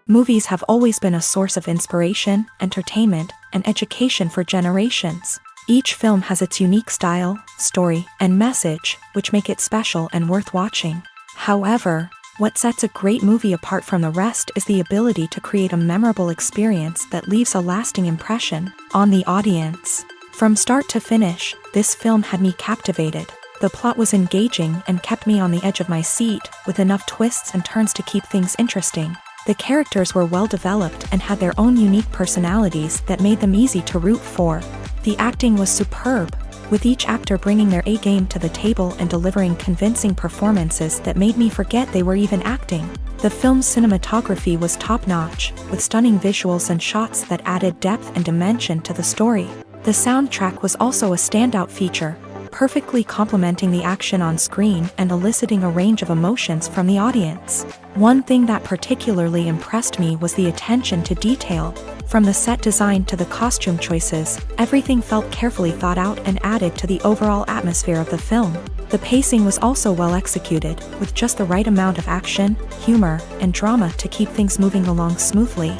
Movies have always been a source of inspiration, entertainment, and education for generations. Each film has its unique style, story, and message, which make it special and worth watching. However, what sets a great movie apart from the rest is the ability to create a memorable experience that leaves a lasting impression on the audience. From start to finish, this film had me captivated. The plot was engaging and kept me on the edge of my seat, with enough twists and turns to keep things interesting. The characters were well developed and had their own unique personalities that made them easy to root for. The acting was superb, with each actor bringing their A-game to the table and delivering convincing performances that made me forget they were even acting. The film's cinematography was top-notch, with stunning visuals and shots that added depth and dimension to the story. The soundtrack was also a standout feature, perfectly complementing the action on screen and eliciting a range of emotions from the audience. One thing that particularly impressed me was the attention to detail. From the set design to the costume choices, everything felt carefully thought out and added to the overall atmosphere of the film. The pacing was also well executed, with just the right amount of action, humor, and drama to keep things moving along smoothly.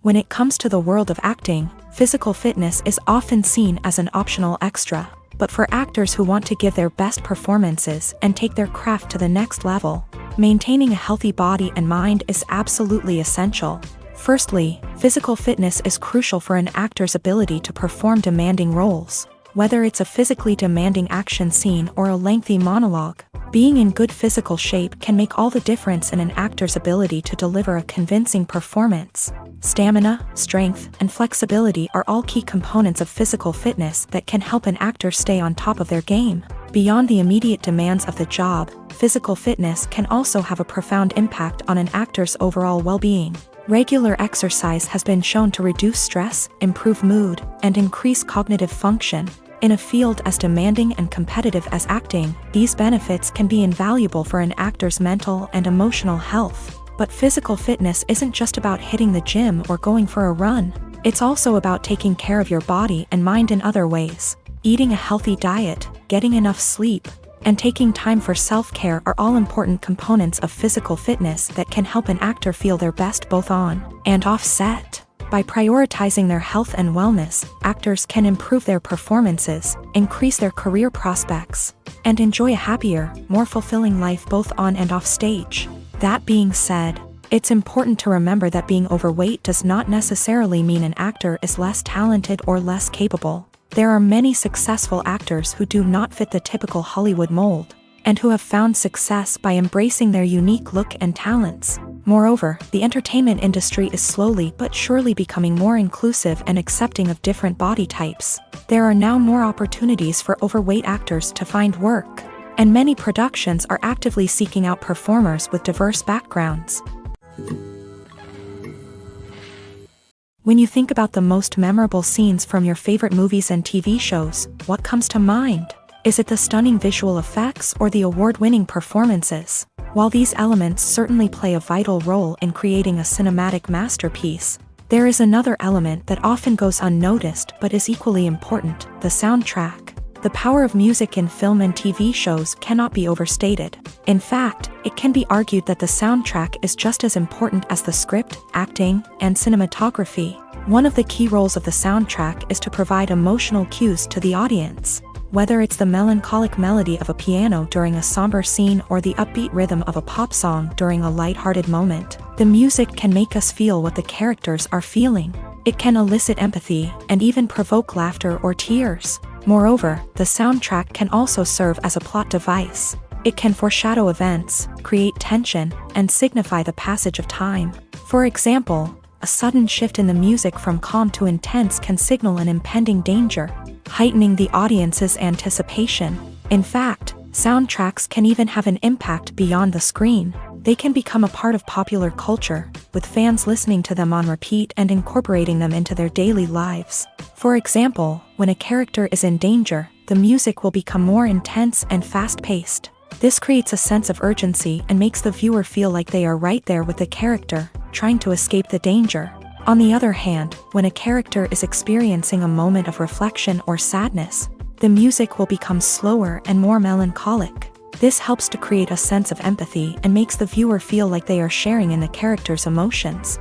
When it comes to the world of acting, physical fitness is often seen as an optional extra. But for actors who want to give their best performances and take their craft to the next level, maintaining a healthy body and mind is absolutely essential. Firstly, physical fitness is crucial for an actor's ability to perform demanding roles. Whether it's a physically demanding action scene or a lengthy monologue, being in good physical shape can make all the difference in an actor's ability to deliver a convincing performance. Stamina, strength, and flexibility are all key components of physical fitness that can help an actor stay on top of their game. Beyond the immediate demands of the job, physical fitness can also have a profound impact on an actor's overall well-being. Regular exercise has been shown to reduce stress, improve mood, and increase cognitive function. In a field as demanding and competitive as acting, these benefits can be invaluable for an actor's mental and emotional health. But physical fitness isn't just about hitting the gym or going for a run. It's also about taking care of your body and mind in other ways. Eating a healthy diet, getting enough sleep, and taking time for self-care are all important components of physical fitness that can help an actor feel their best both on and off set. By prioritizing their health and wellness, actors can improve their performances, increase their career prospects, and enjoy a happier, more fulfilling life both on and off stage. That being said, it's important to remember that being overweight does not necessarily mean an actor is less talented or less capable. There are many successful actors who do not fit the typical Hollywood mold, and who have found success by embracing their unique look and talents. Moreover, the entertainment industry is slowly but surely becoming more inclusive and accepting of different body types. There are now more opportunities for overweight actors to find work, and many productions are actively seeking out performers with diverse backgrounds. When you think about the most memorable scenes from your favorite movies and TV shows, what comes to mind? Is it the stunning visual effects or the award-winning performances? While these elements certainly play a vital role in creating a cinematic masterpiece, there is another element that often goes unnoticed but is equally important: the soundtrack. The power of music in film and TV shows cannot be overstated. In fact, it can be argued that the soundtrack is just as important as the script, acting, and cinematography. One of the key roles of the soundtrack is to provide emotional cues to the audience. Whether it's the melancholic melody of a piano during a somber scene or the upbeat rhythm of a pop song during a light-hearted moment, the music can make us feel what the characters are feeling. It can elicit empathy and even provoke laughter or tears. Moreover, the soundtrack can also serve as a plot device. It can foreshadow events, create tension, and signify the passage of time. For example, a sudden shift in the music from calm to intense can signal an impending danger, heightening the audience's anticipation. In fact, soundtracks can even have an impact beyond the screen. They can become a part of popular culture, with fans listening to them on repeat and incorporating them into their daily lives. For example, when a character is in danger, the music will become more intense and fast-paced. This creates a sense of urgency and makes the viewer feel like they are right there with the character, trying to escape the danger. On the other hand, when a character is experiencing a moment of reflection or sadness, the music will become slower and more melancholic. This helps to create a sense of empathy and makes the viewer feel like they are sharing in the character's emotions.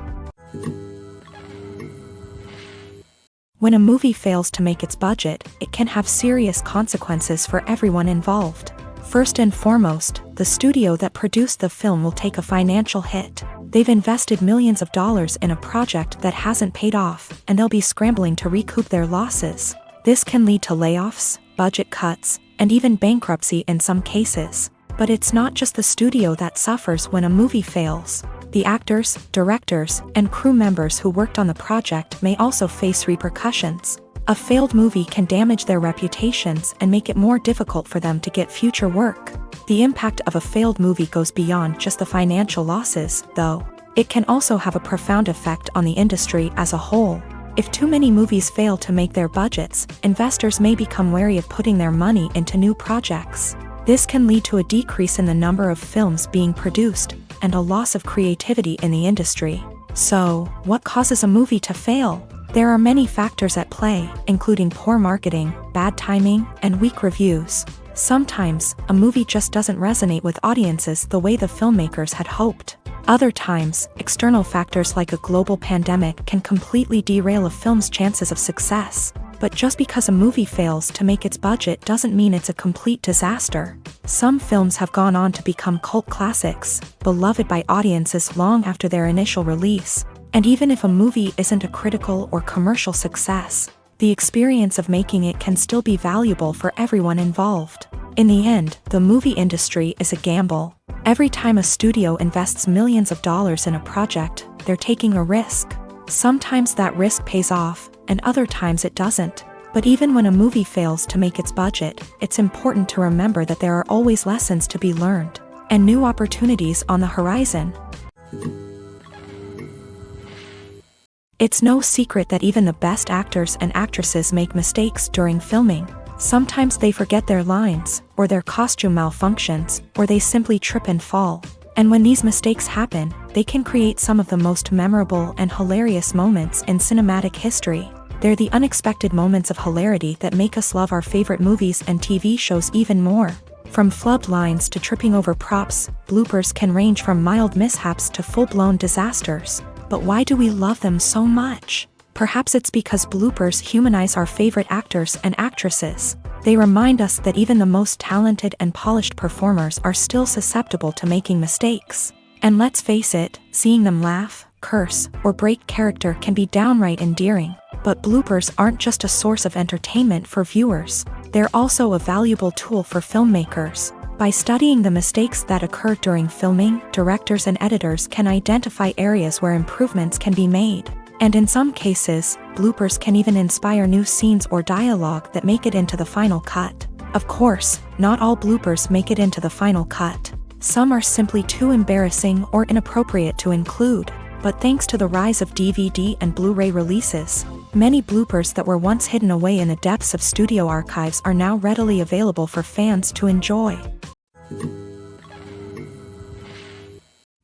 When a movie fails to make its budget, it can have serious consequences for everyone involved. First and foremost, the studio that produced the film will take a financial hit. They've invested millions of dollars in a project that hasn't paid off, and they'll be scrambling to recoup their losses. This can lead to layoffs, budget cuts, and even bankruptcy in some cases. But it's not just the studio that suffers when a movie fails. The actors, directors, and crew members who worked on the project may also face repercussions. A failed movie can damage their reputations and make it more difficult for them to get future work. The impact of a failed movie goes beyond just the financial losses, though. It can also have a profound effect on the industry as a whole. If too many movies fail to make their budgets, investors may become wary of putting their money into new projects. This can lead to a decrease in the number of films being produced, and a loss of creativity in the industry. So, what causes a movie to fail? There are many factors at play, including poor marketing, bad timing, and weak reviews. Sometimes, a movie just doesn't resonate with audiences the way the filmmakers had hoped. Other times, external factors like a global pandemic can completely derail a film's chances of success. But just because a movie fails to make its budget doesn't mean it's a complete disaster. Some films have gone on to become cult classics, beloved by audiences long after their initial release. And even if a movie isn't a critical or commercial success, the experience of making it can still be valuable for everyone involved. In the end, the movie industry is a gamble. Every time a studio invests millions of dollars in a project, they're taking a risk. Sometimes that risk pays off, and other times it doesn't. But even when a movie fails to make its budget, it's important to remember that there are always lessons to be learned, and new opportunities on the horizon. It's no secret that even the best actors and actresses make mistakes during filming. Sometimes they forget their lines, or their costume malfunctions, or they simply trip and fall. And when these mistakes happen, they can create some of the most memorable and hilarious moments in cinematic history. They're the unexpected moments of hilarity that make us love our favorite movies and TV shows even more. From flubbed lines to tripping over props, bloopers can range from mild mishaps to full-blown disasters. But why do we love them so much? Perhaps it's because bloopers humanize our favorite actors and actresses. They remind us that even the most talented and polished performers are still susceptible to making mistakes. And let's face it, seeing them laugh, curse, or break character can be downright endearing. But bloopers aren't just a source of entertainment for viewers. They're also a valuable tool for filmmakers. By studying the mistakes that occur during filming, directors and editors can identify areas where improvements can be made. And in some cases, bloopers can even inspire new scenes or dialogue that make it into the final cut. Of course, not all bloopers make it into the final cut. Some are simply too embarrassing or inappropriate to include. But thanks to the rise of DVD and Blu-ray releases, many bloopers that were once hidden away in the depths of studio archives are now readily available for fans to enjoy.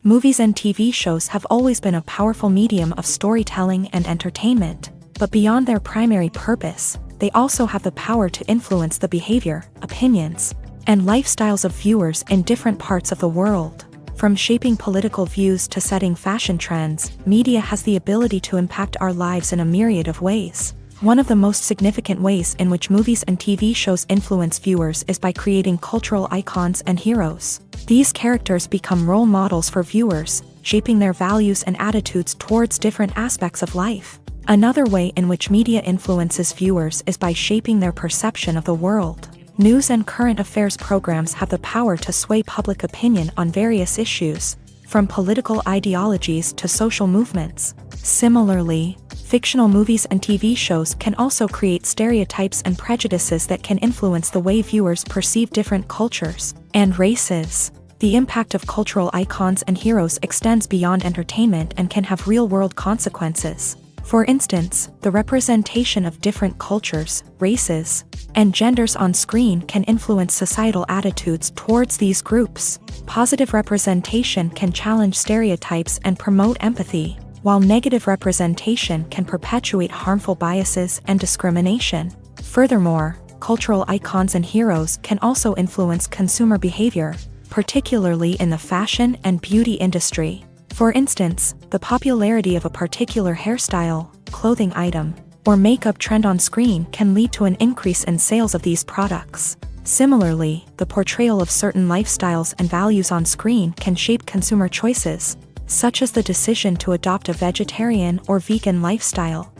Movies and TV shows have always been a powerful medium of storytelling and entertainment, but beyond their primary purpose, they also have the power to influence the behavior, opinions, and lifestyles of viewers in different parts of the world. From shaping political views to setting fashion trends, media has the ability to impact our lives in a myriad of ways. One of the most significant ways in which movies and TV shows influence viewers is by creating cultural icons and heroes. These characters become role models for viewers, shaping their values and attitudes towards different aspects of life. Another way in which media influences viewers is by shaping their perception of the world. News and current affairs programs have the power to sway public opinion on various issues, from political ideologies to social movements. Similarly, fictional movies and TV shows can also create stereotypes and prejudices that can influence the way viewers perceive different cultures and races. The impact of cultural icons and heroes extends beyond entertainment and can have real-world consequences. For instance, the representation of different cultures, races, and genders on screen can influence societal attitudes towards these groups. Positive representation can challenge stereotypes and promote empathy, while negative representation can perpetuate harmful biases and discrimination. Furthermore, Cultural icons and heroes can also influence consumer behavior, particularly in the fashion and beauty industry. For instance, the popularity of a particular hairstyle, clothing item, or makeup trend on screen can lead to an increase in sales of these products. Similarly, the portrayal of certain lifestyles and values on screen can shape consumer choices, such as the decision to adopt a vegetarian or vegan lifestyle.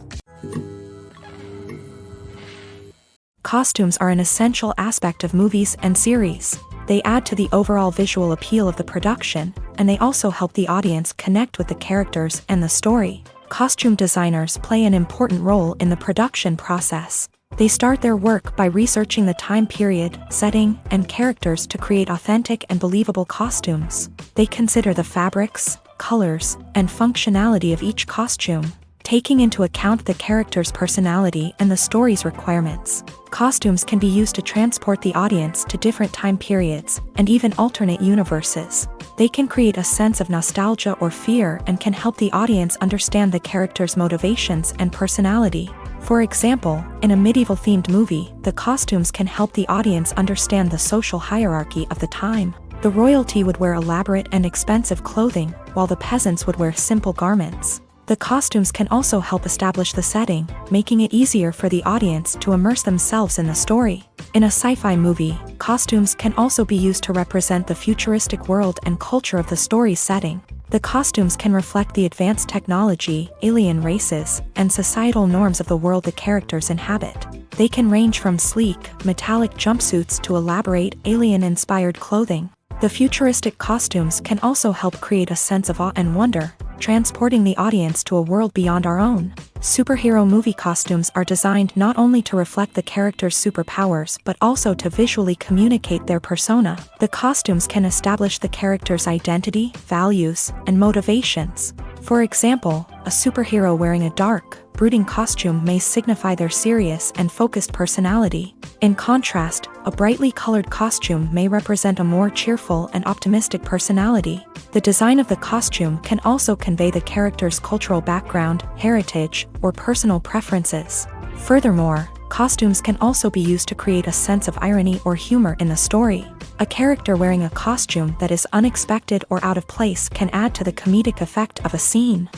Costumes are an essential aspect of movies and series. They add to the overall visual appeal of the production, and they also help the audience connect with the characters and the story. Costume designers play an important role in the production process. They start their work by researching the time period, setting, and characters to create authentic and believable costumes. They consider the fabrics, colors, and functionality of each costume, taking into account the character's personality and the story's requirements. Costumes can be used to transport the audience to different time periods and even alternate universes. They can create a sense of nostalgia or fear and can help the audience understand the character's motivations and personality. For example, in a medieval-themed movie, the costumes can help the audience understand the social hierarchy of the time. The royalty would wear elaborate and expensive clothing, while the peasants would wear simple garments. The costumes can also help establish the setting, making it easier for the audience to immerse themselves in the story. In a sci-fi movie, costumes can also be used to represent the futuristic world and culture of the story's setting. The costumes can reflect the advanced technology, alien races, and societal norms of the world the characters inhabit. They can range from sleek, metallic jumpsuits to elaborate, alien-inspired clothing. The futuristic costumes can also help create a sense of awe and wonder, transporting the audience to a world beyond our own. Superhero movie costumes are designed not only to reflect the character's superpowers but also to visually communicate their persona. The costumes can establish the character's identity, values, and motivations. For example, a superhero wearing a dark, brooding costume may signify their serious and focused personality. In contrast, a brightly colored costume may represent a more cheerful and optimistic personality. The design of the costume can also convey the character's cultural background, heritage, or personal preferences. Furthermore, costumes can also be used to create a sense of irony or humor in the story. A character wearing a costume that is unexpected or out of place can add to the comedic effect of a scene.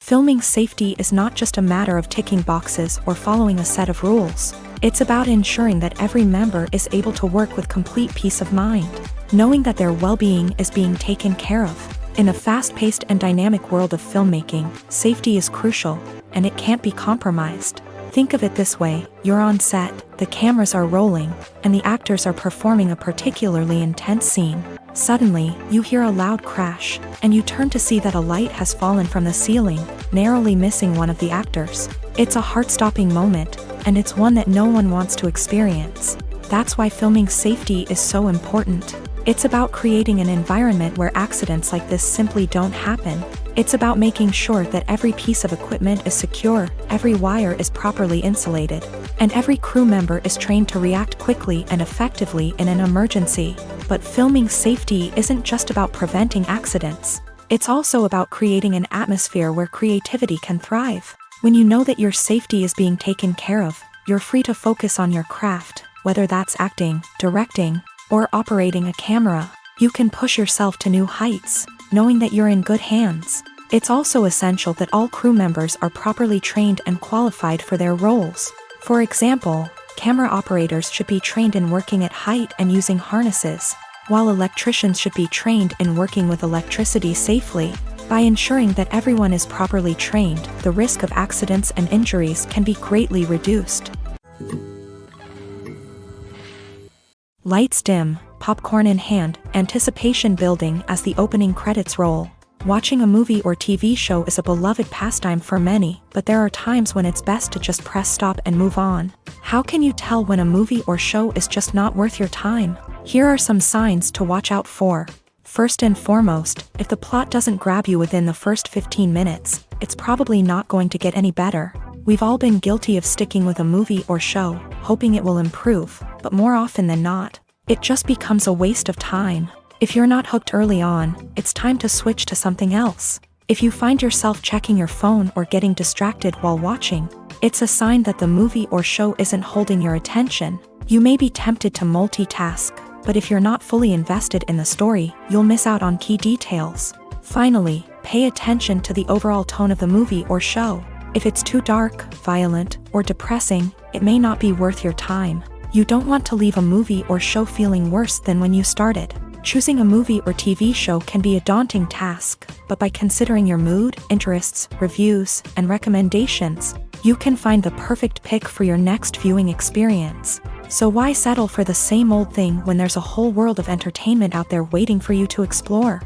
Filming safety is not just a matter of ticking boxes or following a set of rules. It's about ensuring that every member is able to work with complete peace of mind, knowing that their well-being is being taken care of. In a fast-paced and dynamic world of filmmaking, safety is crucial, and it can't be compromised. Think of it this way: you're on set, the cameras are rolling, and the actors are performing a particularly intense scene. Suddenly, you hear a loud crash, and you turn to see that a light has fallen from the ceiling, narrowly missing one of the actors. It's a heart-stopping moment, and it's one that no one wants to experience. That's why filming safety is so important. It's about creating an environment where accidents like this simply don't happen. It's about making sure that every piece of equipment is secure, every wire is properly insulated, and every crew member is trained to react quickly and effectively in an emergency. But filming safety isn't just about preventing accidents. It's also about creating an atmosphere where creativity can thrive. When you know that your safety is being taken care of, you're free to focus on your craft, whether that's acting, directing, or operating a camera. You can push yourself to new heights, knowing that you're in good hands. It's also essential that all crew members are properly trained and qualified for their roles. For example, camera operators should be trained in working at height and using harnesses, while electricians should be trained in working with electricity safely. By ensuring that everyone is properly trained, the risk of accidents and injuries can be greatly reduced. Lights dim, popcorn in hand, anticipation building as the opening credits roll. Watching a movie or TV show is a beloved pastime for many, but there are times when it's best to just press stop and move on. How can you tell when a movie or show is just not worth your time? Here are some signs to watch out for. First and foremost, if the plot doesn't grab you within the first 15 minutes, it's probably not going to get any better. We've all been guilty of sticking with a movie or show, hoping it will improve, but more often than not, it just becomes a waste of time. If you're not hooked early on, it's time to switch to something else. If you find yourself checking your phone or getting distracted while watching, It's a sign that the movie or show isn't holding your attention. You may be tempted to multitask, but if you're not fully invested in the story, you'll miss out on key details. Finally, pay attention to the overall tone of the movie or show. If it's too dark, violent, or depressing, it may not be worth your time. You don't want to leave a movie or show feeling worse than when you started. Choosing a movie or TV show can be a daunting task, but by considering your mood, interests, reviews, and recommendations, you can find the perfect pick for your next viewing experience. So why settle for the same old thing when there's a whole world of entertainment out there waiting for you to explore?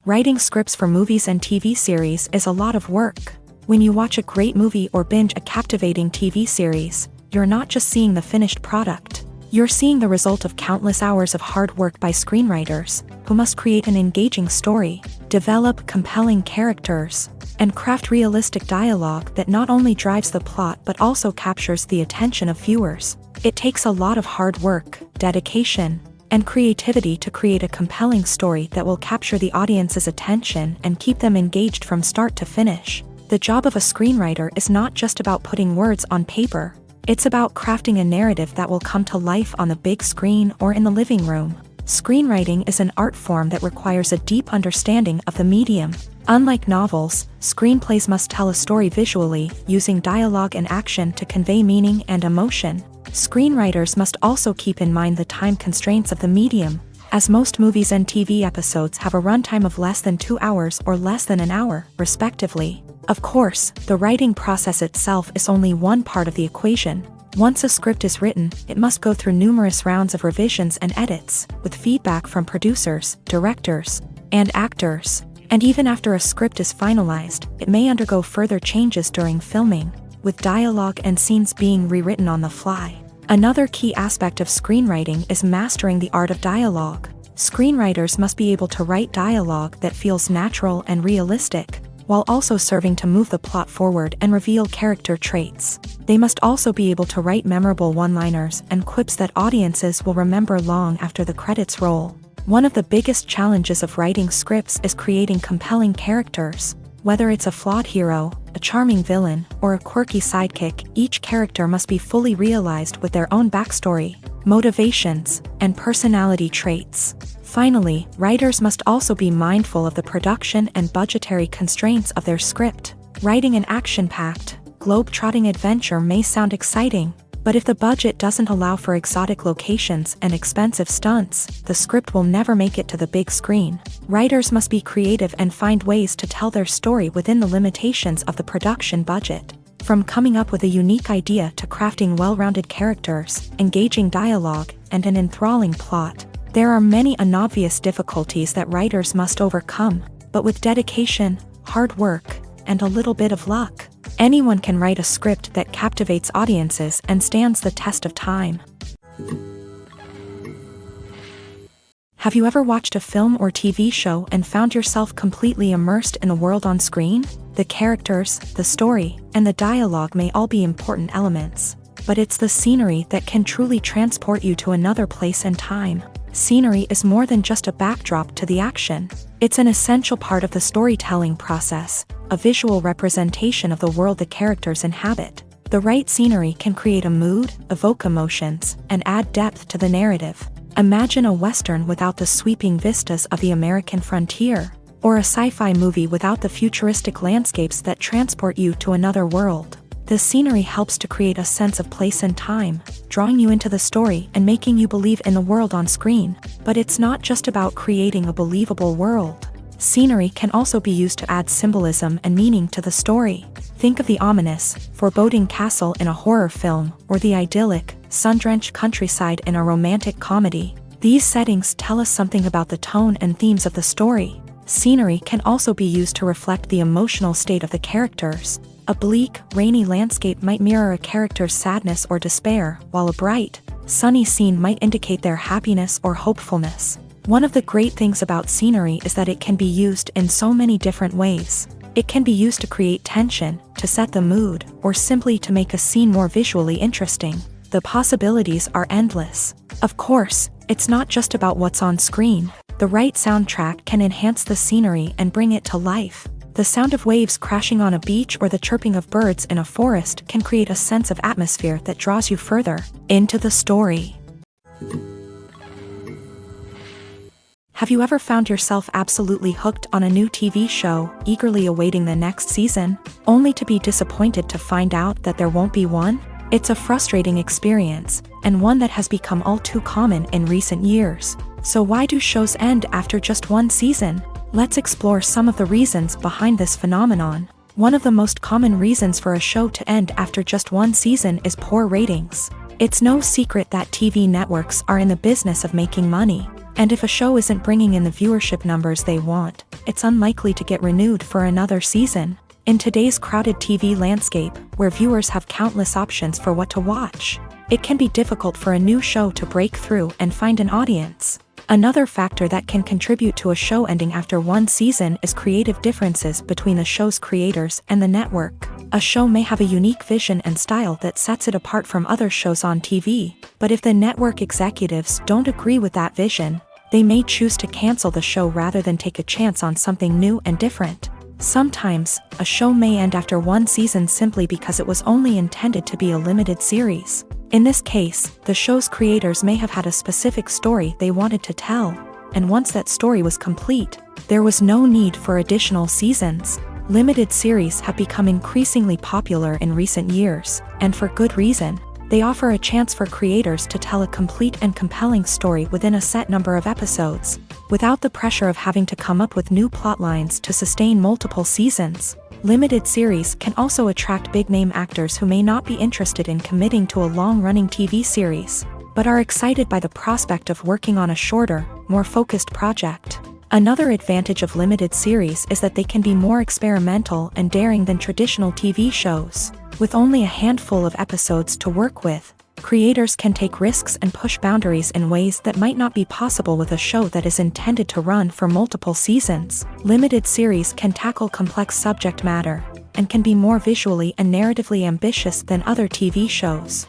Writing scripts for movies and TV series is a lot of work. When you watch a great movie or binge a captivating TV series, you're not just seeing the finished product. You're seeing the result of countless hours of hard work by screenwriters, who must create an engaging story, develop compelling characters, and craft realistic dialogue that not only drives the plot but also captures the attention of viewers. It takes a lot of hard work, dedication, and creativity to create a compelling story that will capture the audience's attention and keep them engaged from start to finish. The job of a screenwriter is not just about putting words on paper. It's about crafting a narrative that will come to life on the big screen or in the living room. Screenwriting is an art form that requires a deep understanding of the medium. Unlike novels, screenplays must tell a story visually, using dialogue and action to convey meaning and emotion. Screenwriters must also keep in mind the time constraints of the medium, as most movies and TV episodes have a runtime of less than 2 hours or less than an hour, respectively. Of course, the writing process itself is only one part of the equation. Once a script is written, it must go through numerous rounds of revisions and edits, with feedback from producers, directors, and actors. And even after a script is finalized, it may undergo further changes during filming, with dialogue and scenes being rewritten on the fly. Another key aspect of screenwriting is mastering the art of dialogue. Screenwriters must be able to write dialogue that feels natural and realistic, while also serving to move the plot forward and reveal character traits. They must also be able to write memorable one-liners and quips that audiences will remember long after the credits roll. One of the biggest challenges of writing scripts is creating compelling characters. Whether it's a flawed hero, a charming villain, or a quirky sidekick, each character must be fully realized with their own backstory, motivations, and personality traits. Finally, writers must also be mindful of the production and budgetary constraints of their script. Writing an action-packed, globe-trotting adventure may sound exciting, but if the budget doesn't allow for exotic locations and expensive stunts, the script will never make it to the big screen. Writers must be creative and find ways to tell their story within the limitations of the production budget. From coming up with a unique idea to crafting well-rounded characters, engaging dialogue, and an enthralling plot, there are many unobvious difficulties that writers must overcome, but with dedication, hard work, and a little bit of luck, anyone can write a script that captivates audiences and stands the test of time. Have you ever watched a film or TV show and found yourself completely immersed in the world on screen? The characters, the story, and the dialogue may all be important elements, but it's the scenery that can truly transport you to another place and time. Scenery is more than just a backdrop to the action. It's an essential part of the storytelling process, a visual representation of the world the characters inhabit. The right scenery can create a mood, evoke emotions, and add depth to the narrative. Imagine a Western without the sweeping vistas of the American frontier, or a sci-fi movie without the futuristic landscapes that transport you to another world. The scenery helps to create a sense of place and time, drawing you into the story and making you believe in the world on screen. But it's not just about creating a believable world. Scenery can also be used to add symbolism and meaning to the story. Think of the ominous, foreboding castle in a horror film, or the idyllic, sun-drenched countryside in a romantic comedy. These settings tell us something about the tone and themes of the story. Scenery can also be used to reflect the emotional state of the characters. A bleak, rainy landscape might mirror a character's sadness or despair, while a bright, sunny scene might indicate their happiness or hopefulness. One of the great things about scenery is that it can be used in so many different ways. It can be used to create tension, to set the mood, or simply to make a scene more visually interesting. The possibilities are endless. Of course, it's not just about what's on screen. The right soundtrack can enhance the scenery and bring it to life. The sound of waves crashing on a beach or the chirping of birds in a forest can create a sense of atmosphere that draws you further into the story. Have you ever found yourself absolutely hooked on a new TV show, eagerly awaiting the next season, only to be disappointed to find out that there won't be one? It's a frustrating experience, and one that has become all too common in recent years. So why do shows end after just one season? Let's explore some of the reasons behind this phenomenon. One of the most common reasons for a show to end after just one season is poor ratings. It's no secret that TV networks are in the business of making money. And if a show isn't bringing in the viewership numbers they want, it's unlikely to get renewed for another season. In today's crowded TV landscape, where viewers have countless options for what to watch, it can be difficult for a new show to break through and find an audience. Another factor that can contribute to a show ending after one season is creative differences between the show's creators and the network. A show may have a unique vision and style that sets it apart from other shows on TV, but if the network executives don't agree with that vision, they may choose to cancel the show rather than take a chance on something new and different. Sometimes, a show may end after one season simply because it was only intended to be a limited series. In this case, the show's creators may have had a specific story they wanted to tell, and once that story was complete, there was no need for additional seasons. Limited series have become increasingly popular in recent years, and for good reason. They offer a chance for creators to tell a complete and compelling story within a set number of episodes, without the pressure of having to come up with new plotlines to sustain multiple seasons. Limited series can also attract big-name actors who may not be interested in committing to a long-running TV series, but are excited by the prospect of working on a shorter, more focused project. Another advantage of limited series is that they can be more experimental and daring than traditional TV shows. With only a handful of episodes to work with, creators can take risks and push boundaries in ways that might not be possible with a show that is intended to run for multiple seasons. Limited series can tackle complex subject matter, and can be more visually and narratively ambitious than other TV shows.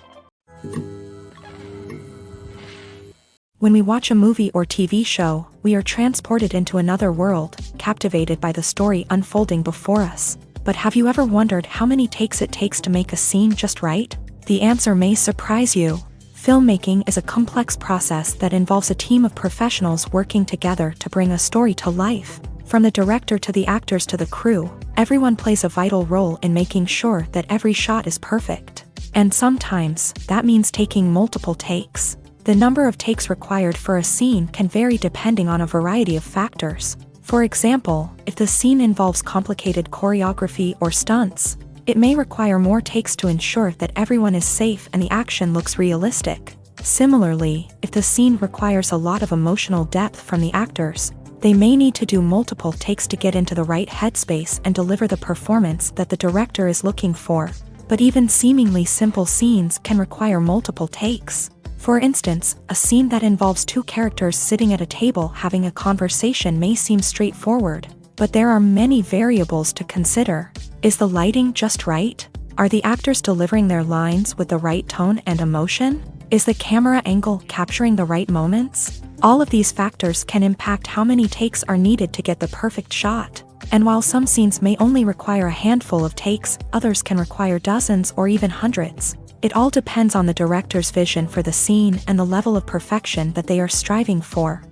When we watch a movie or TV show, we are transported into another world, captivated by the story unfolding before us. But have you ever wondered how many takes it takes to make a scene just right? The answer may surprise you. Filmmaking is a complex process that involves a team of professionals working together to bring a story to life. From the director to the actors to the crew, everyone plays a vital role in making sure that every shot is perfect. And sometimes, that means taking multiple takes. The number of takes required for a scene can vary depending on a variety of factors. For example, if the scene involves complicated choreography or stunts, it may require more takes to ensure that everyone is safe and the action looks realistic. Similarly, if the scene requires a lot of emotional depth from the actors, they may need to do multiple takes to get into the right headspace and deliver the performance that the director is looking for. But even seemingly simple scenes can require multiple takes. For instance, a scene that involves two characters sitting at a table having a conversation may seem straightforward, but there are many variables to consider. Is the lighting just right? Are the actors delivering their lines with the right tone and emotion? Is the camera angle capturing the right moments? All of these factors can impact how many takes are needed to get the perfect shot. And while some scenes may only require a handful of takes, others can require dozens or even hundreds. It all depends on the director's vision for the scene and the level of perfection that they are striving for.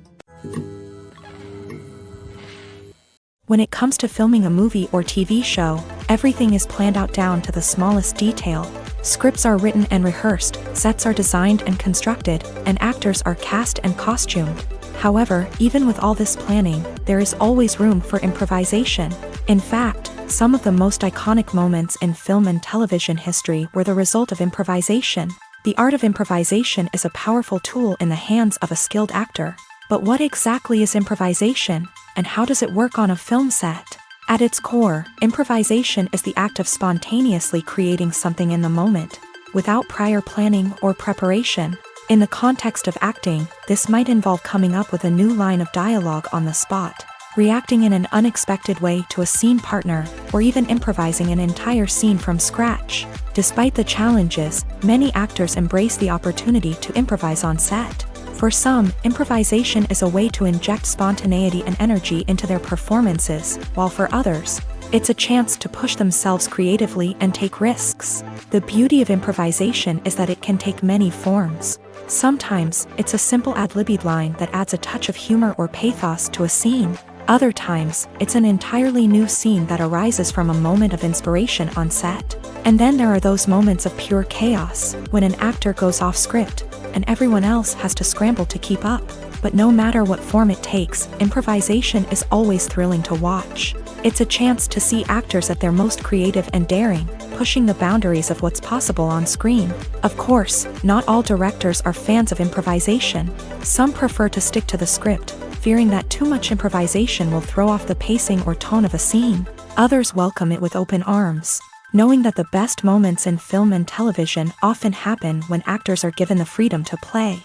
When it comes to filming a movie or TV show, everything is planned out down to the smallest detail. Scripts are written and rehearsed, sets are designed and constructed, and actors are cast and costumed. However, even with all this planning, there is always room for improvisation. In fact, some of the most iconic moments in film and television history were the result of improvisation. The art of improvisation is a powerful tool in the hands of a skilled actor. But what exactly is improvisation, and how does it work on a film set? At its core, improvisation is the act of spontaneously creating something in the moment, without prior planning or preparation. In the context of acting, this might involve coming up with a new line of dialogue on the spot, reacting in an unexpected way to a scene partner, or even improvising an entire scene from scratch. Despite the challenges, many actors embrace the opportunity to improvise on set. For some, improvisation is a way to inject spontaneity and energy into their performances, while for others, It's a chance to push themselves creatively and take risks. The beauty of improvisation is that it can take many forms. Sometimes, it's a simple ad-libbed line that adds a touch of humor or pathos to a scene. Other times, it's an entirely new scene that arises from a moment of inspiration on set. And then there are those moments of pure chaos, when an actor goes off script, and everyone else has to scramble to keep up. But no matter what form it takes, improvisation is always thrilling to watch. It's a chance to see actors at their most creative and daring, pushing the boundaries of what's possible on screen. Of course, not all directors are fans of improvisation. Some prefer to stick to the script, fearing that too much improvisation will throw off the pacing or tone of a scene. Others welcome it with open arms, knowing that the best moments in film and television often happen when actors are given the freedom to play.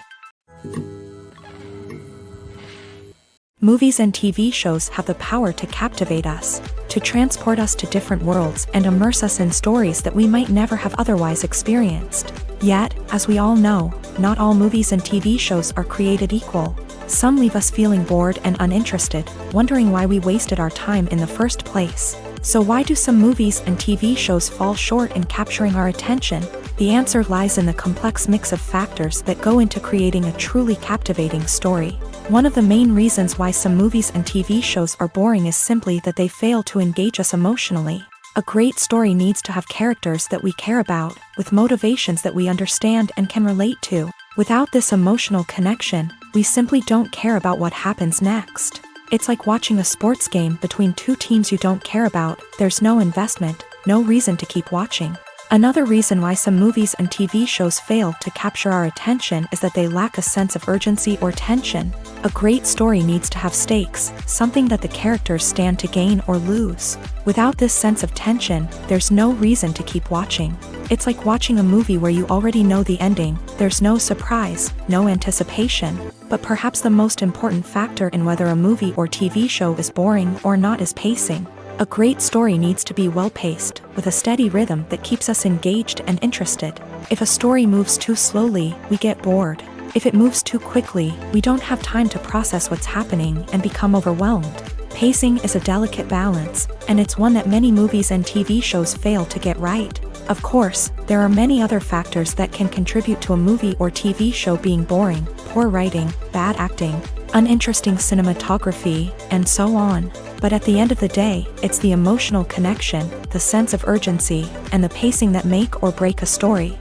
Movies and TV shows have the power to captivate us, to transport us to different worlds and immerse us in stories that we might never have otherwise experienced. Yet, as we all know, not all movies and TV shows are created equal. Some leave us feeling bored and uninterested, wondering why we wasted our time in the first place. So why do some movies and TV shows fall short in capturing our attention? The answer lies in the complex mix of factors that go into creating a truly captivating story. One of the main reasons why some movies and TV shows are boring is simply that they fail to engage us emotionally. A great story needs to have characters that we care about, with motivations that we understand and can relate to. Without this emotional connection, we simply don't care about what happens next. It's like watching a sports game between two teams you don't care about. There's no investment, no reason to keep watching. Another reason why some movies and TV shows fail to capture our attention is that they lack a sense of urgency or tension. A great story needs to have stakes, something that the characters stand to gain or lose. Without this sense of tension, there's no reason to keep watching. It's like watching a movie where you already know the ending. There's no surprise, no anticipation. But perhaps the most important factor in whether a movie or TV show is boring or not is pacing. A great story needs to be well-paced, with a steady rhythm that keeps us engaged and interested. If a story moves too slowly, we get bored. If it moves too quickly, we don't have time to process what's happening and become overwhelmed. Pacing is a delicate balance, and it's one that many movies and TV shows fail to get right. Of course, there are many other factors that can contribute to a movie or TV show being boring: poor writing, bad acting, uninteresting cinematography, and so on. But at the end of the day, it's the emotional connection, the sense of urgency, and the pacing that make or break a story.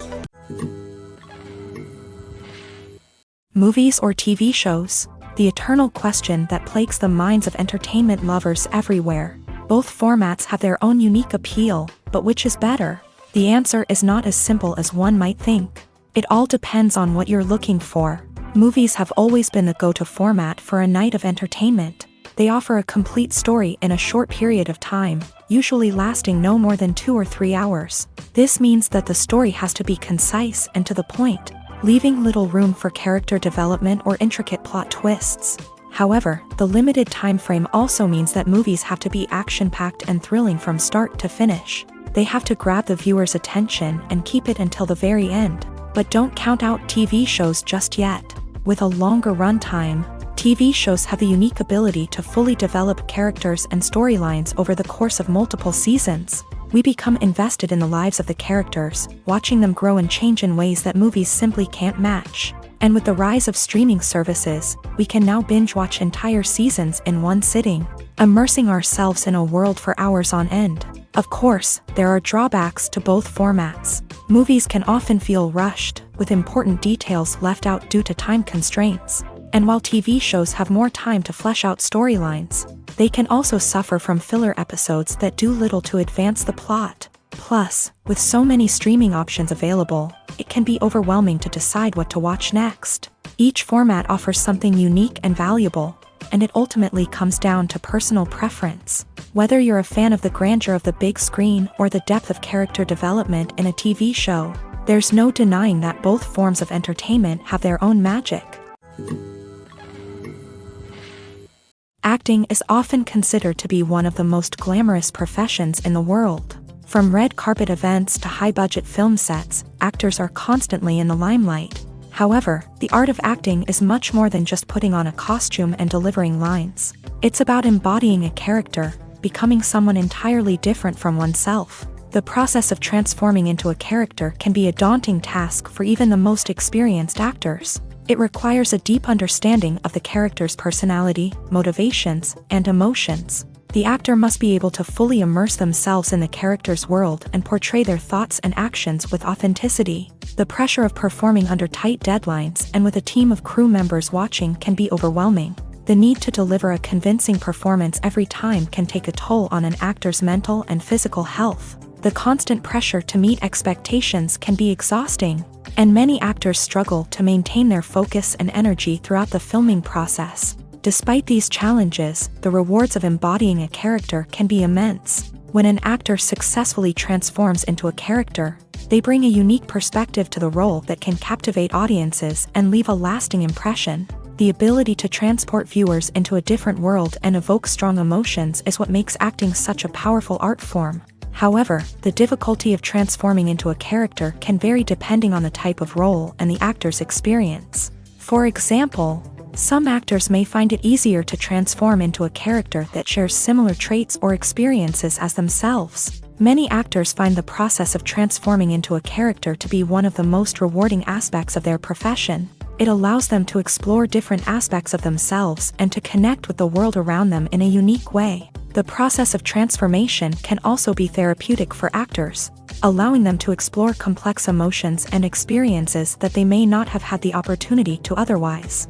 Movies or TV shows? The eternal question that plagues the minds of entertainment lovers everywhere. Both formats have their own unique appeal, but which is better? The answer is not as simple as one might think. It all depends on what you're looking for. Movies have always been the go-to format for a night of entertainment. They offer a complete story in a short period of time, usually lasting no more than 2 or 3 hours. This means that the story has to be concise and to the point, leaving little room for character development or intricate plot twists. However, the limited time frame also means that movies have to be action-packed and thrilling from start to finish. They have to grab the viewer's attention and keep it until the very end. But don't count out TV shows just yet. With a longer runtime, TV shows have the unique ability to fully develop characters and storylines over the course of multiple seasons. We become invested in the lives of the characters, watching them grow and change in ways that movies simply can't match. And with the rise of streaming services, we can now binge-watch entire seasons in one sitting, immersing ourselves in a world for hours on end. Of course, there are drawbacks to both formats. Movies can often feel rushed, with important details left out due to time constraints. And while TV shows have more time to flesh out storylines, they can also suffer from filler episodes that do little to advance the plot. Plus, with so many streaming options available, it can be overwhelming to decide what to watch next. Each format offers something unique and valuable, and it ultimately comes down to personal preference. Whether you're a fan of the grandeur of the big screen or the depth of character development in a TV show, there's no denying that both forms of entertainment have their own magic. Acting is often considered to be one of the most glamorous professions in the world. From red carpet events to high-budget film sets, actors are constantly in the limelight. However, the art of acting is much more than just putting on a costume and delivering lines. It's about embodying a character, becoming someone entirely different from oneself. The process of transforming into a character can be a daunting task for even the most experienced actors. It requires a deep understanding of the character's personality, motivations, and emotions. The actor must be able to fully immerse themselves in the character's world and portray their thoughts and actions with authenticity. The pressure of performing under tight deadlines and with a team of crew members watching can be overwhelming. The need to deliver a convincing performance every time can take a toll on an actor's mental and physical health. The constant pressure to meet expectations can be exhausting, and many actors struggle to maintain their focus and energy throughout the filming process. Despite these challenges, the rewards of embodying a character can be immense. When an actor successfully transforms into a character, they bring a unique perspective to the role that can captivate audiences and leave a lasting impression. The ability to transport viewers into a different world and evoke strong emotions is what makes acting such a powerful art form. However, the difficulty of transforming into a character can vary depending on the type of role and the actor's experience. For example, some actors may find it easier to transform into a character that shares similar traits or experiences as themselves. Many actors find the process of transforming into a character to be one of the most rewarding aspects of their profession. It allows them to explore different aspects of themselves and to connect with the world around them in a unique way. The process of transformation can also be therapeutic for actors, allowing them to explore complex emotions and experiences that they may not have had the opportunity to otherwise.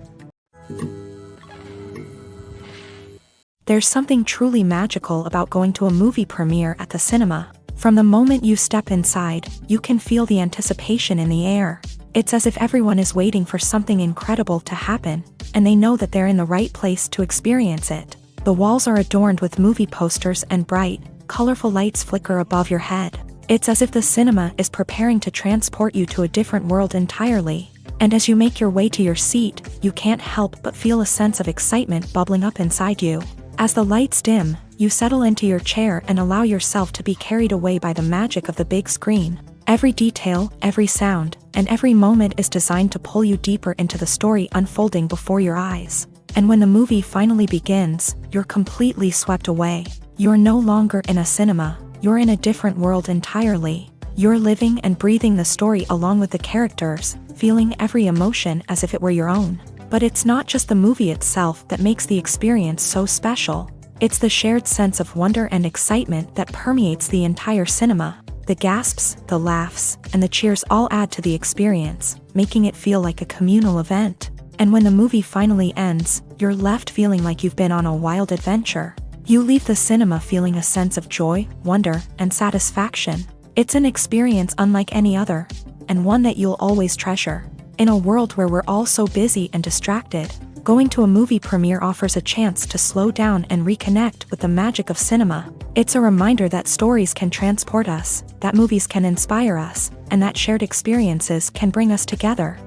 There's something truly magical about going to a movie premiere at the cinema. From the moment you step inside, you can feel the anticipation in the air. It's as if everyone is waiting for something incredible to happen, and they know that they're in the right place to experience it. The walls are adorned with movie posters and bright, colorful lights flicker above your head. It's as if the cinema is preparing to transport you to a different world entirely. And as you make your way to your seat, you can't help but feel a sense of excitement bubbling up inside you. As the lights dim, you settle into your chair and allow yourself to be carried away by the magic of the big screen. Every detail, every sound, and every moment is designed to pull you deeper into the story unfolding before your eyes. And when the movie finally begins, you're completely swept away. You're no longer in a cinema, you're in a different world entirely. You're living and breathing the story along with the characters, feeling every emotion as if it were your own. But it's not just the movie itself that makes the experience so special. It's the shared sense of wonder and excitement that permeates the entire cinema. The gasps, the laughs, and the cheers all add to the experience, making it feel like a communal event. And when the movie finally ends, you're left feeling like you've been on a wild adventure. You leave the cinema feeling a sense of joy, wonder, and satisfaction. It's an experience unlike any other, and one that you'll always treasure. In a world where we're all so busy and distracted, going to a movie premiere offers a chance to slow down and reconnect with the magic of cinema. It's a reminder that stories can transport us, that movies can inspire us, and that shared experiences can bring us together.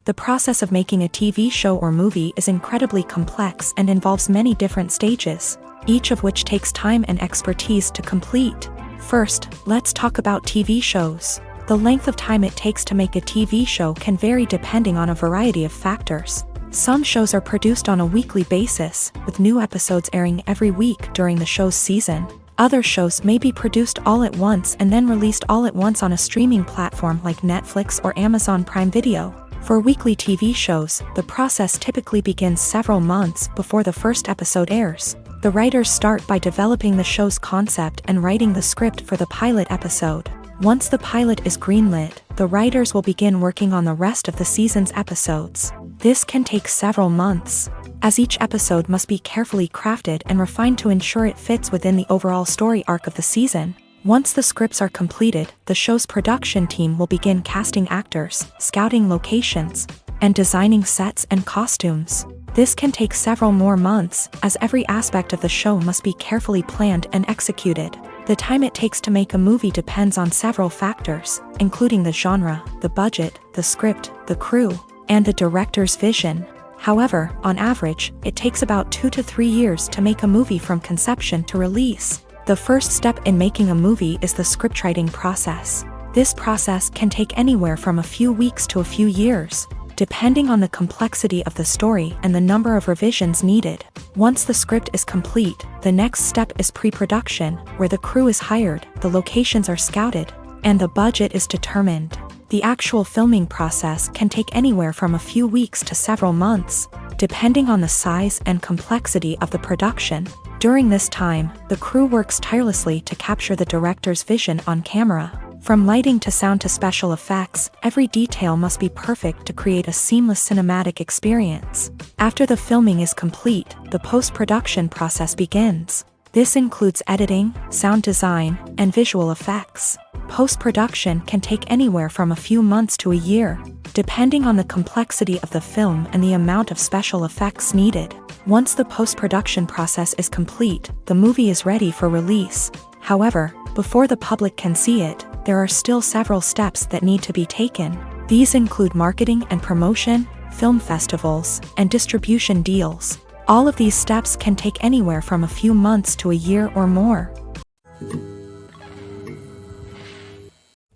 The process of making a TV show or movie is incredibly complex and involves many different stages, each of which takes time and expertise to complete. First, let's talk about TV shows. The length of time it takes to make a TV show can vary depending on a variety of factors. Some shows are produced on a weekly basis, with new episodes airing every week during the show's season. Other shows may be produced all at once and then released all at once on a streaming platform like Netflix or Amazon Prime Video. For weekly TV shows, the process typically begins several months before the first episode airs. The writers start by developing the show's concept and writing the script for the pilot episode. Once the pilot is greenlit, the writers will begin working on the rest of the season's episodes. This can take several months, as each episode must be carefully crafted and refined to ensure it fits within the overall story arc of the season. Once the scripts are completed, the show's production team will begin casting actors, scouting locations, and designing sets and costumes. This can take several more months, as every aspect of the show must be carefully planned and executed. The time it takes to make a movie depends on several factors, including the genre, the budget, the script, the crew, and the director's vision. However, on average, it takes about 2 to 3 years to make a movie from conception to release. The first step in making a movie is the scriptwriting process. This process can take anywhere from a few weeks to a few years, depending on the complexity of the story and the number of revisions needed. Once the script is complete, the next step is pre-production, where the crew is hired, the locations are scouted, and the budget is determined. The actual filming process can take anywhere from a few weeks to several months, depending on the size and complexity of the production. During this time, the crew works tirelessly to capture the director's vision on camera. From lighting to sound to special effects, every detail must be perfect to create a seamless cinematic experience. After the filming is complete, the post-production process begins. This includes editing, sound design, and visual effects. Post-production can take anywhere from a few months to a year, depending on the complexity of the film and the amount of special effects needed. Once the post-production process is complete, the movie is ready for release. However, before the public can see it, there are still several steps that need to be taken. These include marketing and promotion, film festivals, and distribution deals. All of these steps can take anywhere from a few months to a year or more.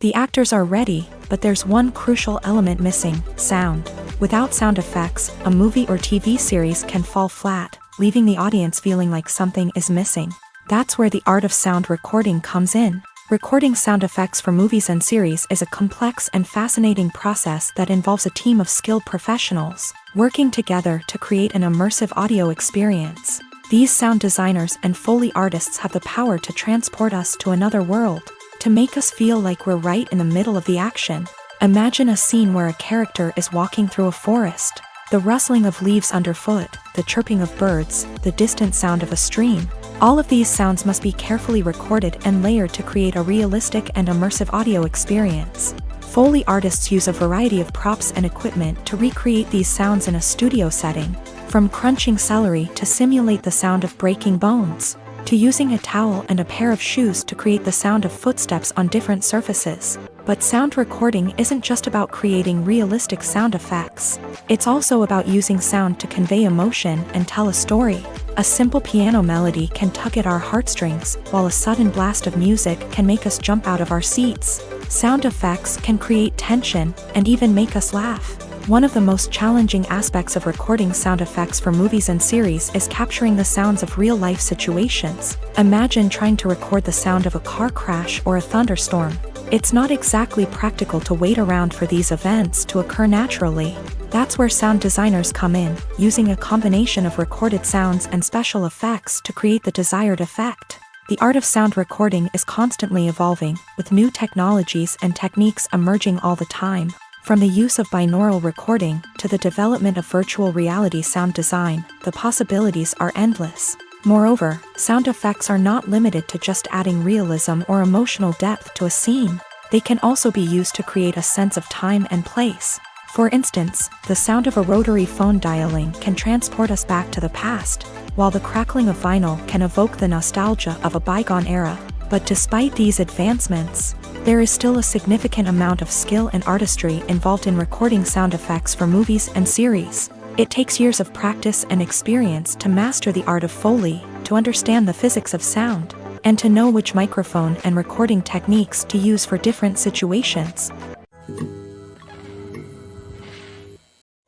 The actors are ready, but there's one crucial element missing: sound. Without sound effects, a movie or TV series can fall flat, leaving the audience feeling like something is missing. That's where the art of sound recording comes in. Recording sound effects for movies and series is a complex and fascinating process that involves a team of skilled professionals working together to create an immersive audio experience. These sound designers and Foley artists have the power to transport us to another world, to make us feel like we're right in the middle of the action. Imagine a scene where a character is walking through a forest. The rustling of leaves underfoot, the chirping of birds, the distant sound of a stream. All of these sounds must be carefully recorded and layered to create a realistic and immersive audio experience. Foley artists use a variety of props and equipment to recreate these sounds in a studio setting, from crunching celery to simulate the sound of breaking bones, to using a towel and a pair of shoes to create the sound of footsteps on different surfaces. But sound recording isn't just about creating realistic sound effects. It's also about using sound to convey emotion and tell a story. A simple piano melody can tug at our heartstrings, while a sudden blast of music can make us jump out of our seats. Sound effects can create tension and even make us laugh. One of the most challenging aspects of recording sound effects for movies and series is capturing the sounds of real-life situations. Imagine trying to record the sound of a car crash or a thunderstorm. It's not exactly practical to wait around for these events to occur naturally. That's where sound designers come in, using a combination of recorded sounds and special effects to create the desired effect. The art of sound recording is constantly evolving, with new technologies and techniques emerging all the time. From the use of binaural recording to the development of virtual reality sound design, the possibilities are endless. Moreover, sound effects are not limited to just adding realism or emotional depth to a scene. They can also be used to create a sense of time and place. For instance, the sound of a rotary phone dialing can transport us back to the past, while the crackling of vinyl can evoke the nostalgia of a bygone era. But despite these advancements, there is still a significant amount of skill and artistry involved in recording sound effects for movies and series. It takes years of practice and experience to master the art of Foley, to understand the physics of sound, and to know which microphone and recording techniques to use for different situations.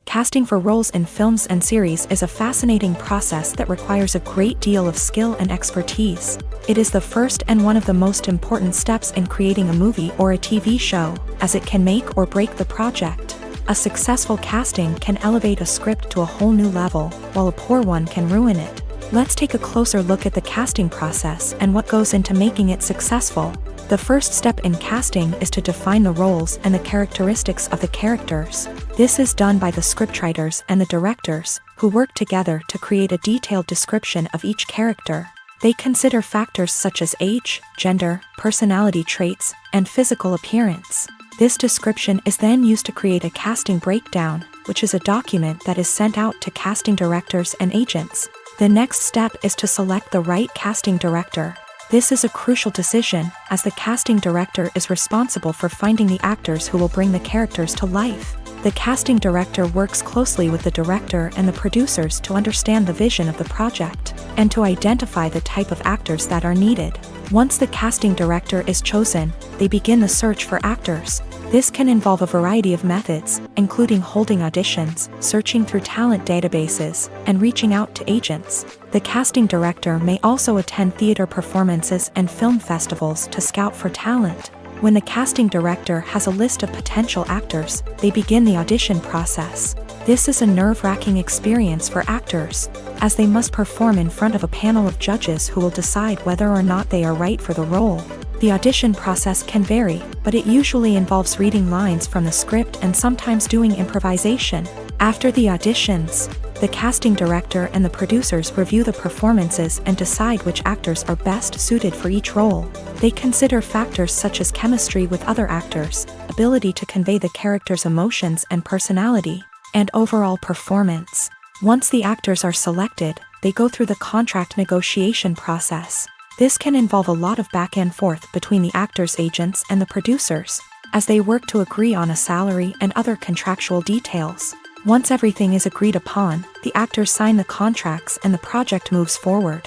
Casting for roles in films and series is a fascinating process that requires a great deal of skill and expertise. It is the first and one of the most important steps in creating a movie or a TV show, as it can make or break the project. A successful casting can elevate a script to a whole new level, while a poor one can ruin it. Let's take a closer look at the casting process and what goes into making it successful. The first step in casting is to define the roles and the characteristics of the characters. This is done by the scriptwriters and the directors, who work together to create a detailed description of each character. They consider factors such as age, gender, personality traits, and physical appearance. This description is then used to create a casting breakdown, which is a document that is sent out to casting directors and agents. The next step is to select the right casting director. This is a crucial decision, as the casting director is responsible for finding the actors who will bring the characters to life. The casting director works closely with the director and the producers to understand the vision of the project, and to identify the type of actors that are needed. Once the casting director is chosen, they begin the search for actors. This can involve a variety of methods, including holding auditions, searching through talent databases, and reaching out to agents. The casting director may also attend theater performances and film festivals to scout for talent. When the casting director has a list of potential actors, they begin the audition process. This is a nerve-wracking experience for actors, as they must perform in front of a panel of judges who will decide whether or not they are right for the role. The audition process can vary, but it usually involves reading lines from the script and sometimes doing improvisation. After the auditions, the casting director and the producers review the performances and decide which actors are best suited for each role. They consider factors such as chemistry with other actors, ability to convey the character's emotions and personality, and overall performance. Once the actors are selected, they go through the contract negotiation process. This can involve a lot of back and forth between the actors' agents and the producers, as they work to agree on a salary and other contractual details. Once everything is agreed upon, the actors sign the contracts and the project moves forward.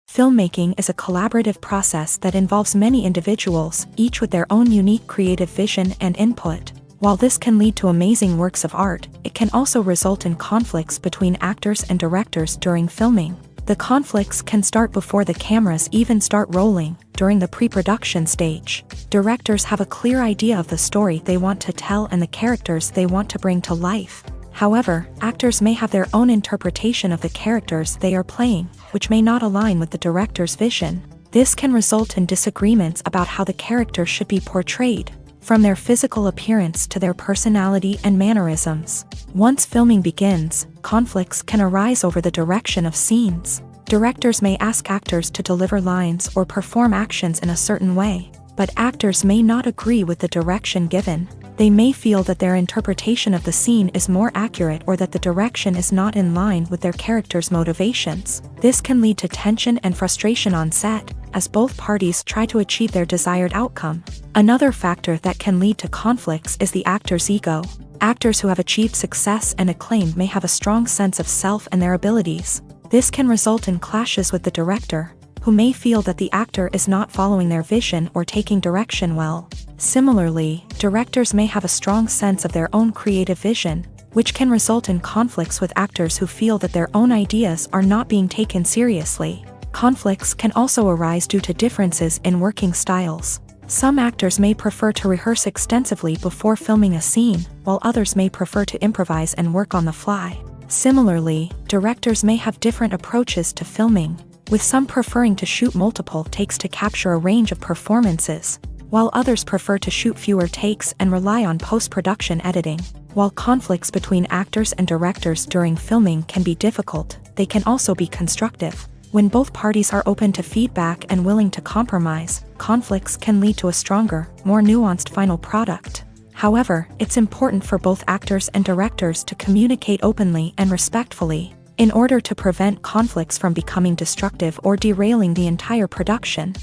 Filmmaking is a collaborative process that involves many individuals, each with their own unique creative vision and input. While this can lead to amazing works of art, it can also result in conflicts between actors and directors during filming. The conflicts can start before the cameras even start rolling, during the pre-production stage. Directors have a clear idea of the story they want to tell and the characters they want to bring to life. However, actors may have their own interpretation of the characters they are playing, which may not align with the director's vision. This can result in disagreements about how the character should be portrayed, from their physical appearance to their personality and mannerisms. Once filming begins, conflicts can arise over the direction of scenes. Directors may ask actors to deliver lines or perform actions in a certain way, but actors may not agree with the direction given. They may feel that their interpretation of the scene is more accurate or that the direction is not in line with their character's motivations. This can lead to tension and frustration on set, as both parties try to achieve their desired outcome. Another factor that can lead to conflicts is the actor's ego. Actors who have achieved success and acclaim may have a strong sense of self and their abilities. This can result in clashes with the director, who may feel that the actor is not following their vision or taking direction well. Similarly, directors may have a strong sense of their own creative vision, which can result in conflicts with actors who feel that their own ideas are not being taken seriously. Conflicts can also arise due to differences in working styles. Some actors may prefer to rehearse extensively before filming a scene, while others may prefer to improvise and work on the fly. Similarly, directors may have different approaches to filming, with some preferring to shoot multiple takes to capture a range of performances, while others prefer to shoot fewer takes and rely on post-production editing. While conflicts between actors and directors during filming can be difficult, they can also be constructive. When both parties are open to feedback and willing to compromise, conflicts can lead to a stronger, more nuanced final product. However, it's important for both actors and directors to communicate openly and respectfully, in order to prevent conflicts from becoming destructive or derailing the entire production.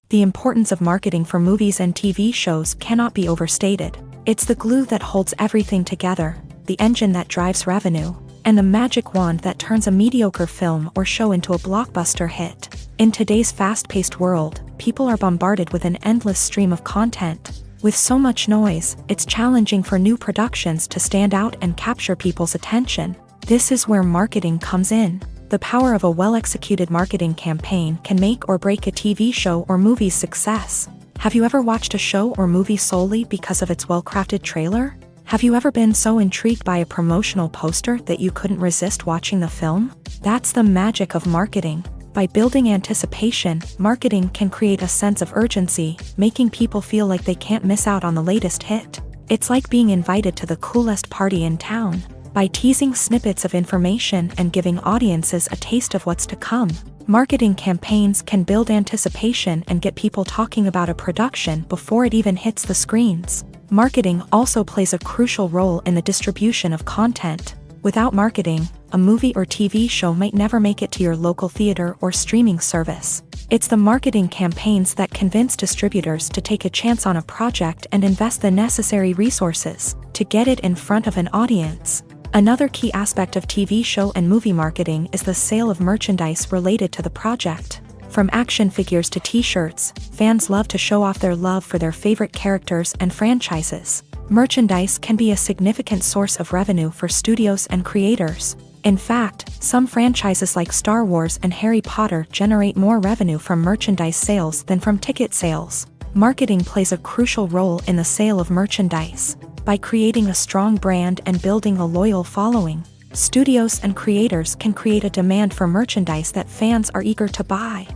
The importance of marketing for movies and TV shows cannot be overstated. It's the glue that holds everything together, the engine that drives revenue, and the magic wand that turns a mediocre film or show into a blockbuster hit. In today's fast-paced world, people are bombarded with an endless stream of content. With so much noise, it's challenging for new productions to stand out and capture people's attention. This is where marketing comes in. The power of a well-executed marketing campaign can make or break a TV show or movie's success. Have you ever watched a show or movie solely because of its well-crafted trailer? Have you ever been so intrigued by a promotional poster that you couldn't resist watching the film? That's the magic of marketing. By building anticipation, marketing can create a sense of urgency, making people feel like they can't miss out on the latest hit. It's like being invited to the coolest party in town. By teasing snippets of information and giving audiences a taste of what's to come, marketing campaigns can build anticipation and get people talking about a production before it even hits the screens. Marketing also plays a crucial role in the distribution of content. Without marketing, a movie or TV show might never make it to your local theater or streaming service. It's the marketing campaigns that convince distributors to take a chance on a project and invest the necessary resources to get it in front of an audience. Another key aspect of TV show and movie marketing is the sale of merchandise related to the project. From action figures to t-shirts, fans love to show off their love for their favorite characters and franchises. Merchandise can be a significant source of revenue for studios and creators. In fact, some franchises like Star Wars and Harry Potter generate more revenue from merchandise sales than from ticket sales. Marketing plays a crucial role in the sale of merchandise. By creating a strong brand and building a loyal following, studios and creators can create a demand for merchandise that fans are eager to buy.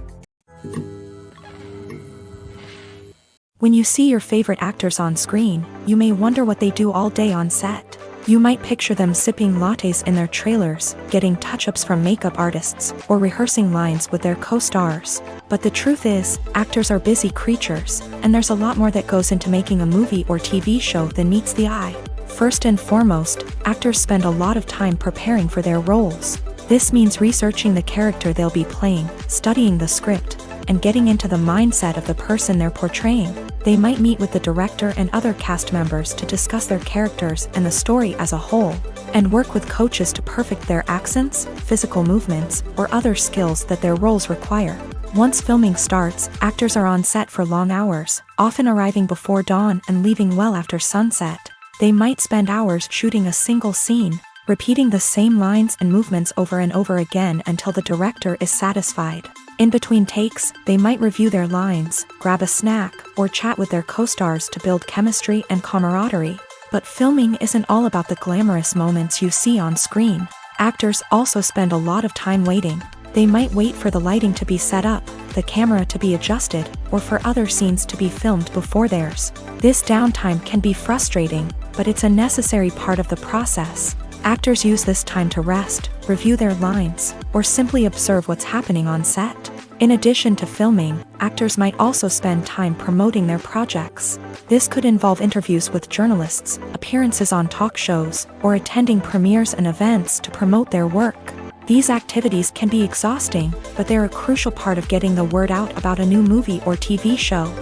When you see your favorite actors on screen, you may wonder what they do all day on set. You might picture them sipping lattes in their trailers, getting touch-ups from makeup artists, or rehearsing lines with their co-stars. But the truth is, actors are busy creatures, and there's a lot more that goes into making a movie or TV show than meets the eye. First and foremost, actors spend a lot of time preparing for their roles. This means researching the character they'll be playing, studying the script, and getting into the mindset of the person they're portraying. They might meet with the director and other cast members to discuss their characters and the story as a whole, and work with coaches to perfect their accents, physical movements, or other skills that their roles require. Once filming starts, actors are on set for long hours, often arriving before dawn and leaving well after sunset. They might spend hours shooting a single scene, repeating the same lines and movements over and over again until the director is satisfied. In between takes, they might review their lines, grab a snack, or chat with their co-stars to build chemistry and camaraderie. But filming isn't all about the glamorous moments you see on screen. Actors also spend a lot of time waiting. They might wait for the lighting to be set up, the camera to be adjusted, or for other scenes to be filmed before theirs. This downtime can be frustrating, but it's a necessary part of the process. Actors use this time to rest, review their lines, or simply observe what's happening on set. In addition to filming, actors might also spend time promoting their projects. This could involve interviews with journalists, appearances on talk shows, or attending premieres and events to promote their work. These activities can be exhausting, but they're a crucial part of getting the word out about a new movie or TV show.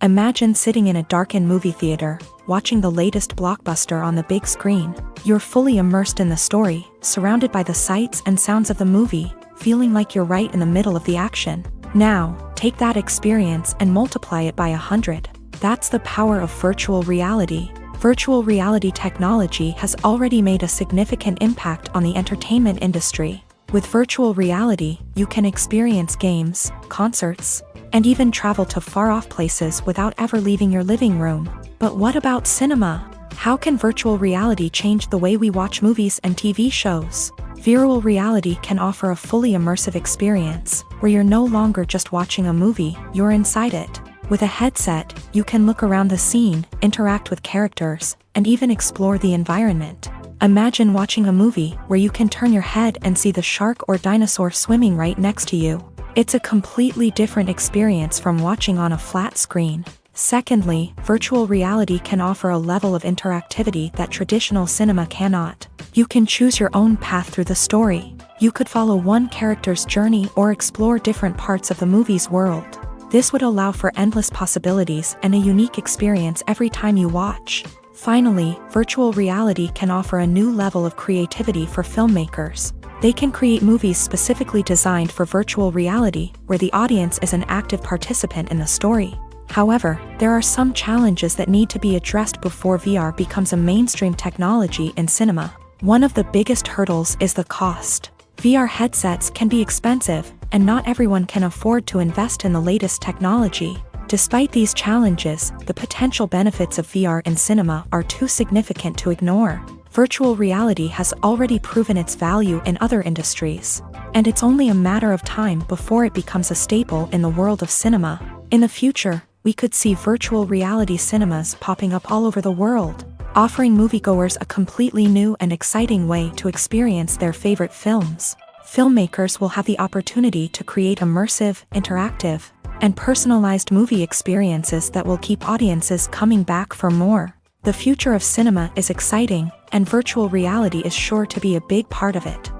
Imagine sitting in a darkened movie theater, watching the latest blockbuster on the big screen. You're fully immersed in the story, surrounded by the sights and sounds of the movie, feeling like you're right in the middle of the action. Now, take that experience and multiply it by 100. That's the power of virtual reality. Virtual reality technology has already made a significant impact on the entertainment industry. With virtual reality, you can experience games, concerts, and even travel to far-off places without ever leaving your living room. But what about cinema? How can virtual reality change the way we watch movies and TV shows? Virtual reality can offer a fully immersive experience, where you're no longer just watching a movie, you're inside it. With a headset, you can look around the scene, interact with characters, and even explore the environment. Imagine watching a movie where you can turn your head and see the shark or dinosaur swimming right next to you. It's a completely different experience from watching on a flat screen. Secondly, virtual reality can offer a level of interactivity that traditional cinema cannot. You can choose your own path through the story. You could follow one character's journey or explore different parts of the movie's world. This would allow for endless possibilities and a unique experience every time you watch. Finally, virtual reality can offer a new level of creativity for filmmakers. They can create movies specifically designed for virtual reality, where the audience is an active participant in the story. However, there are some challenges that need to be addressed before VR becomes a mainstream technology in cinema. One of the biggest hurdles is the cost. VR headsets can be expensive, and not everyone can afford to invest in the latest technology. Despite these challenges, the potential benefits of VR in cinema are too significant to ignore. Virtual reality has already proven its value in other industries, and it's only a matter of time before it becomes a staple in the world of cinema. In the future, we could see virtual reality cinemas popping up all over the world, offering moviegoers a completely new and exciting way to experience their favorite films. Filmmakers will have the opportunity to create immersive, interactive, and personalized movie experiences that will keep audiences coming back for more. The future of cinema is exciting, and virtual reality is sure to be a big part of it.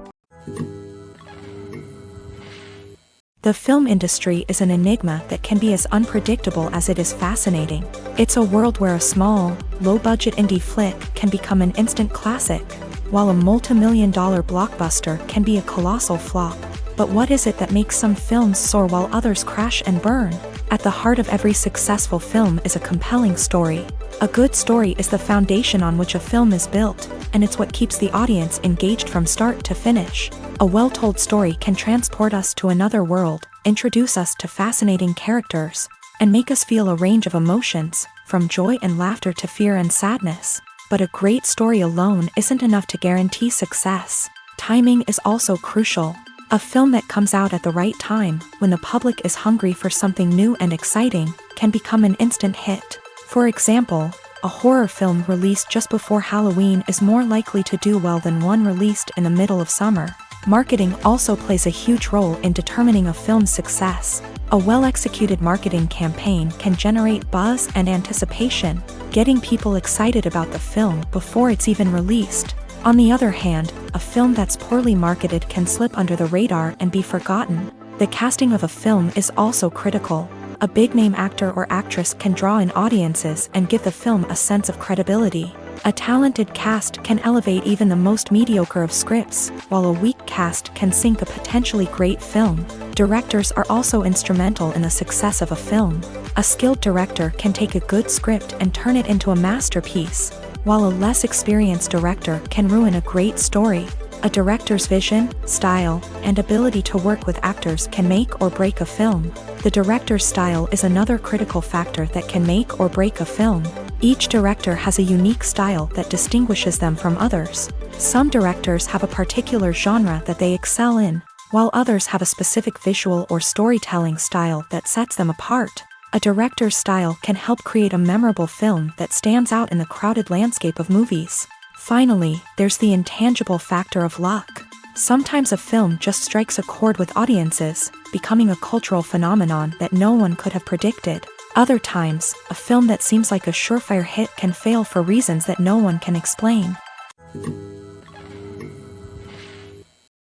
The film industry is an enigma that can be as unpredictable as it is fascinating. It's a world where a small, low-budget indie flick can become an instant classic, while a multi-million-dollar blockbuster can be a colossal flop. But what is it that makes some films soar while others crash and burn? At the heart of every successful film is a compelling story. A good story is the foundation on which a film is built, and it's what keeps the audience engaged from start to finish. A well-told story can transport us to another world, introduce us to fascinating characters, and make us feel a range of emotions, from joy and laughter to fear and sadness. But a great story alone isn't enough to guarantee success. Timing is also crucial. A film that comes out at the right time, when the public is hungry for something new and exciting, can become an instant hit. For example, a horror film released just before Halloween is more likely to do well than one released in the middle of summer. Marketing also plays a huge role in determining a film's success. A well-executed marketing campaign can generate buzz and anticipation, getting people excited about the film before it's even released. On the other hand, a film that's poorly marketed can slip under the radar and be forgotten. The casting of a film is also critical. A big-name actor or actress can draw in audiences and give the film a sense of credibility. A talented cast can elevate even the most mediocre of scripts, while a weak cast can sink a potentially great film. Directors are also instrumental in the success of a film. A skilled director can take a good script and turn it into a masterpiece, while a less experienced director can ruin a great story. A director's vision, style, and ability to work with actors can make or break a film. The director's style is another critical factor that can make or break a film. Each director has a unique style that distinguishes them from others. Some directors have a particular genre that they excel in, while others have a specific visual or storytelling style that sets them apart. A director's style can help create a memorable film that stands out in the crowded landscape of movies. Finally, there's the intangible factor of luck. Sometimes a film just strikes a chord with audiences, becoming a cultural phenomenon that no one could have predicted. Other times, a film that seems like a surefire hit can fail for reasons that no one can explain.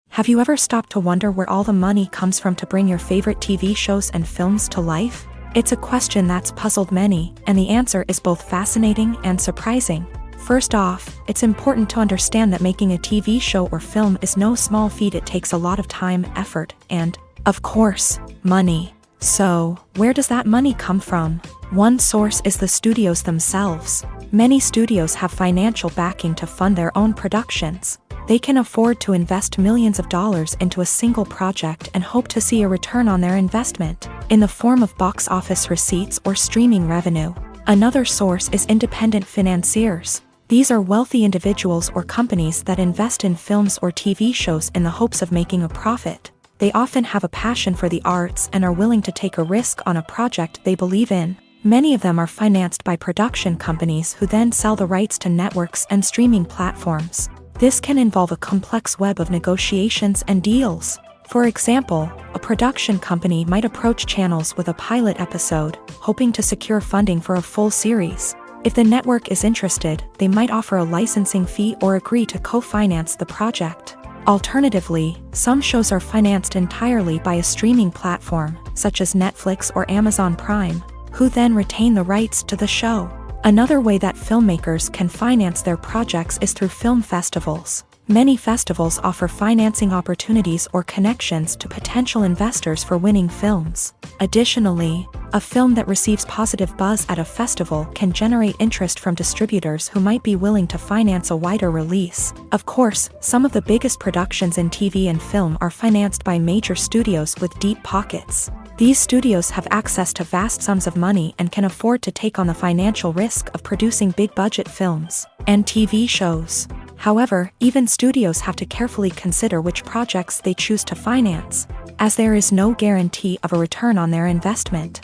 Have you ever stopped to wonder where all the money comes from to bring your favorite TV shows and films to life? It's a question that's puzzled many, and the answer is both fascinating and surprising. First off, it's important to understand that making a TV show or film is no small feat. It takes a lot of time, effort, and, of course, money. So, where does that money come from? One source is the studios themselves. Many studios have financial backing to fund their own productions. They can afford to invest millions of dollars into a single project and hope to see a return on their investment, in the form of box office receipts or streaming revenue. Another source is independent financiers. These are wealthy individuals or companies that invest in films or TV shows in the hopes of making a profit. They often have a passion for the arts and are willing to take a risk on a project they believe in. Many of them are financed by production companies who then sell the rights to networks and streaming platforms. This can involve a complex web of negotiations and deals. For example, a production company might approach channels with a pilot episode, hoping to secure funding for a full series. If the network is interested, they might offer a licensing fee or agree to co-finance the project. Alternatively, some shows are financed entirely by a streaming platform, such as Netflix or Amazon Prime, who then retain the rights to the show. Another way that filmmakers can finance their projects is through film festivals. Many festivals offer financing opportunities or connections to potential investors for winning films. Additionally, a film that receives positive buzz at a festival can generate interest from distributors who might be willing to finance a wider release. Of course, some of the biggest productions in TV and film are financed by major studios with deep pockets. These studios have access to vast sums of money and can afford to take on the financial risk of producing big-budget films and TV shows. However, even studios have to carefully consider which projects they choose to finance, as there is no guarantee of a return on their investment.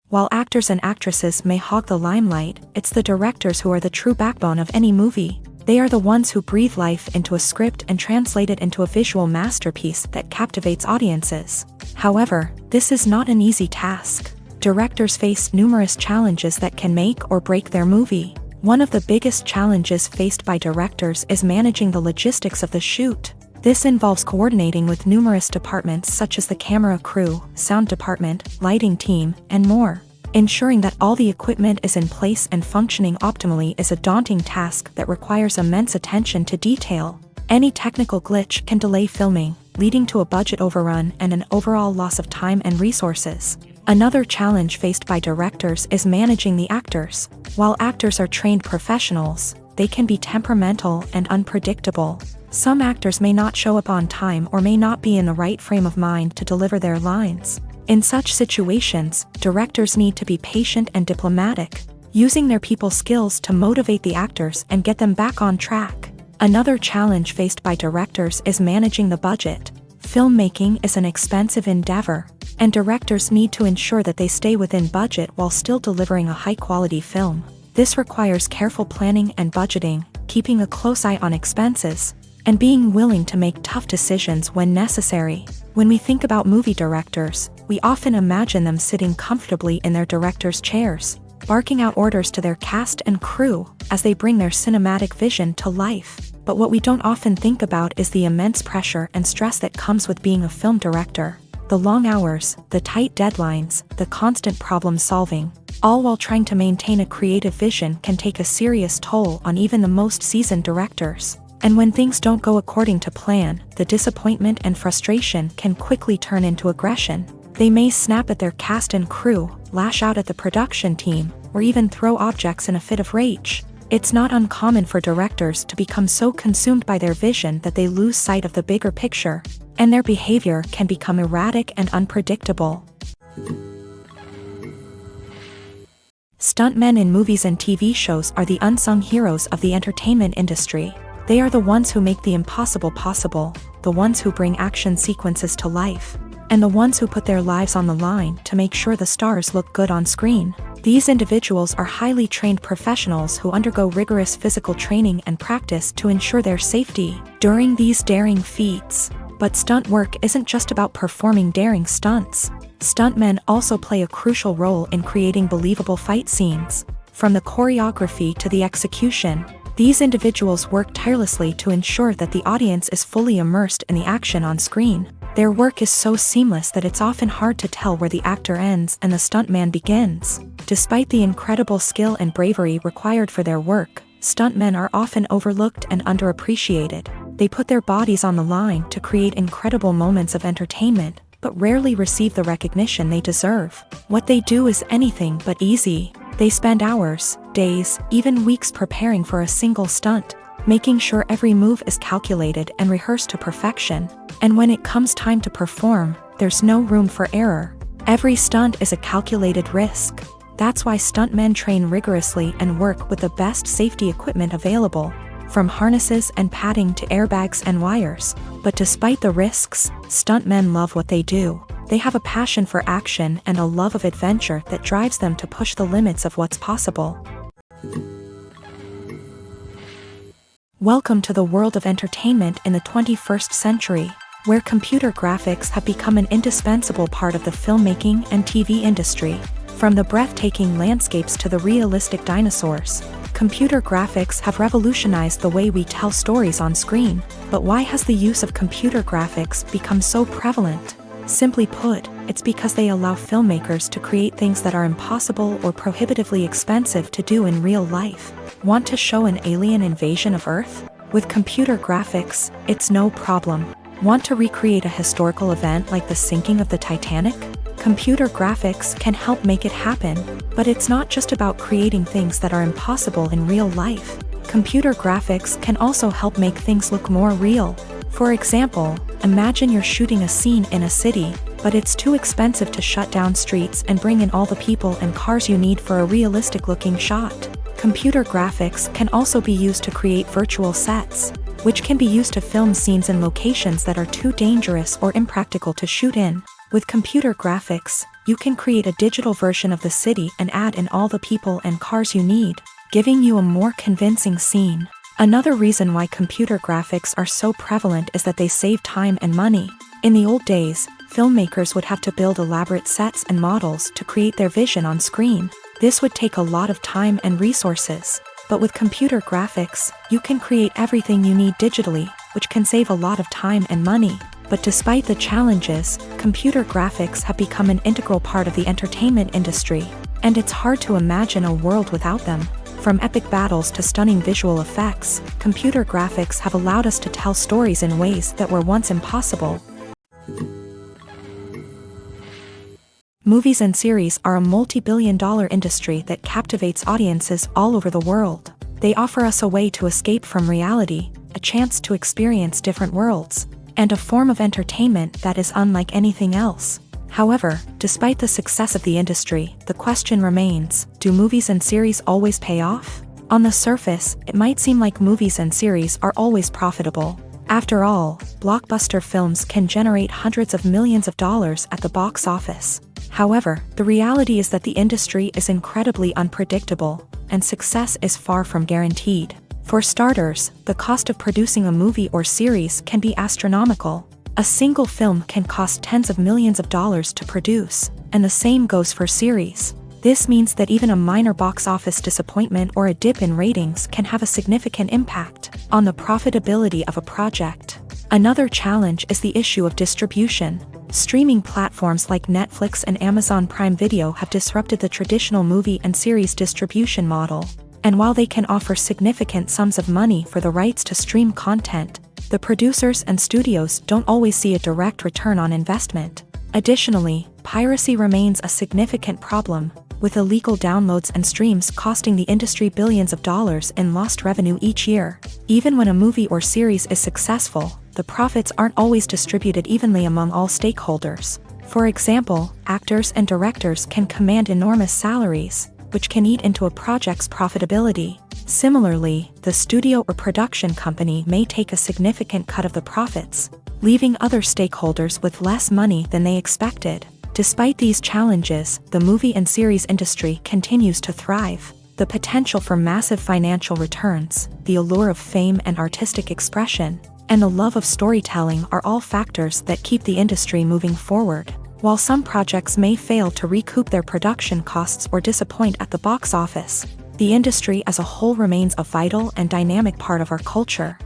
While actors and actresses may hog the limelight, it's the directors who are the true backbone of any movie. They are the ones who breathe life into a script and translate it into a visual masterpiece that captivates audiences. However, this is not an easy task. Directors face numerous challenges that can make or break their movie. One of the biggest challenges faced by directors is managing the logistics of the shoot. This involves coordinating with numerous departments such as the camera crew, sound department, lighting team, and more. Ensuring that all the equipment is in place and functioning optimally is a daunting task that requires immense attention to detail. Any technical glitch can delay filming, leading to a budget overrun and an overall loss of time and resources. Another challenge faced by directors is managing the actors. While actors are trained professionals, they can be temperamental and unpredictable. Some actors may not show up on time or may not be in the right frame of mind to deliver their lines. In such situations, directors need to be patient and diplomatic, using their people skills to motivate the actors and get them back on track. Another challenge faced by directors is managing the budget. Filmmaking is an expensive endeavor, and directors need to ensure that they stay within budget while still delivering a high-quality film. This requires careful planning and budgeting, keeping a close eye on expenses, and being willing to make tough decisions when necessary. When we think about movie directors, we often imagine them sitting comfortably in their director's chairs, barking out orders to their cast and crew as they bring their cinematic vision to life. But what we don't often think about is the immense pressure and stress that comes with being a film director. The long hours, the tight deadlines, the constant problem solving, all while trying to maintain a creative vision can take a serious toll on even the most seasoned directors. And when things don't go according to plan, the disappointment and frustration can quickly turn into aggression. They may snap at their cast and crew, lash out at the production team, or even throw objects in a fit of rage. It's not uncommon for directors to become so consumed by their vision that they lose sight of the bigger picture, and their behavior can become erratic and unpredictable. Stuntmen in movies and TV shows are the unsung heroes of the entertainment industry. They are the ones who make the impossible possible, the ones who bring action sequences to life, and the ones who put their lives on the line to make sure the stars look good on screen. These individuals are highly trained professionals who undergo rigorous physical training and practice to ensure their safety during these daring feats. But stunt work isn't just about performing daring stunts. Stuntmen also play a crucial role in creating believable fight scenes. From the choreography to the execution, these individuals work tirelessly to ensure that the audience is fully immersed in the action on screen. Their work is so seamless that it's often hard to tell where the actor ends and the stuntman begins. Despite the incredible skill and bravery required for their work, stuntmen are often overlooked and underappreciated. They put their bodies on the line to create incredible moments of entertainment, but rarely receive the recognition they deserve. What they do is anything but easy. They spend hours, days, even weeks preparing for a single stunt, making sure every move is calculated and rehearsed to perfection. And when it comes time to perform, there's no room for error. Every stunt is a calculated risk. That's why stuntmen train rigorously and work with the best safety equipment available, from harnesses and padding to airbags and wires. But despite the risks, stuntmen love what they do. They have a passion for action and a love of adventure that drives them to push the limits of what's possible. Welcome to the world of entertainment in the 21st century, where computer graphics have become an indispensable part of the filmmaking and TV industry. From the breathtaking landscapes to the realistic dinosaurs, computer graphics have revolutionized the way we tell stories on screen. But why has the use of computer graphics become so prevalent? Simply put, it's because they allow filmmakers to create things that are impossible or prohibitively expensive to do in real life. Want to show an alien invasion of Earth? With computer graphics, it's no problem. Want to recreate a historical event like the sinking of the Titanic? Computer graphics can help make it happen. But it's not just about creating things that are impossible in real life. Computer graphics can also help make things look more real. For example, imagine you're shooting a scene in a city, but it's too expensive to shut down streets and bring in all the people and cars you need for a realistic-looking shot. Computer graphics can also be used to create virtual sets, which can be used to film scenes in locations that are too dangerous or impractical to shoot in. With computer graphics, you can create a digital version of the city and add in all the people and cars you need, giving you a more convincing scene. Another reason why computer graphics are so prevalent is that they save time and money. In the old days, filmmakers would have to build elaborate sets and models to create their vision on screen. This would take a lot of time and resources. But with computer graphics, you can create everything you need digitally, which can save a lot of time and money. But despite the challenges, computer graphics have become an integral part of the entertainment industry. And it's hard to imagine a world without them. From epic battles to stunning visual effects, computer graphics have allowed us to tell stories in ways that were once impossible. Movies and series are a multi-billion-dollar industry that captivates audiences all over the world. They offer us a way to escape from reality, a chance to experience different worlds, and a form of entertainment that is unlike anything else. However, despite the success of the industry, the question remains, do movies and series always pay off? On the surface, it might seem like movies and series are always profitable. After all, blockbuster films can generate hundreds of millions of dollars at the box office. However, the reality is that the industry is incredibly unpredictable, and success is far from guaranteed. For starters, the cost of producing a movie or series can be astronomical. A single film can cost tens of millions of dollars to produce, and the same goes for series. This means that even a minor box office disappointment or a dip in ratings can have a significant impact on the profitability of a project. Another challenge is the issue of distribution. Streaming platforms like Netflix and Amazon Prime Video have disrupted the traditional movie and series distribution model. And while they can offer significant sums of money for the rights to stream content, the producers and studios don't always see a direct return on investment. Additionally, piracy remains a significant problem, with illegal downloads and streams costing the industry billions of dollars in lost revenue each year. Even when a movie or series is successful, the profits aren't always distributed evenly among all stakeholders. For example, actors and directors can command enormous salaries, which can eat into a project's profitability. Similarly, the studio or production company may take a significant cut of the profits, leaving other stakeholders with less money than they expected. Despite these challenges, the movie and series industry continues to thrive. The potential for massive financial returns, the allure of fame and artistic expression, and the love of storytelling are all factors that keep the industry moving forward. While some projects may fail to recoup their production costs or disappoint at the box office, the industry as a whole remains a vital and dynamic part of our culture.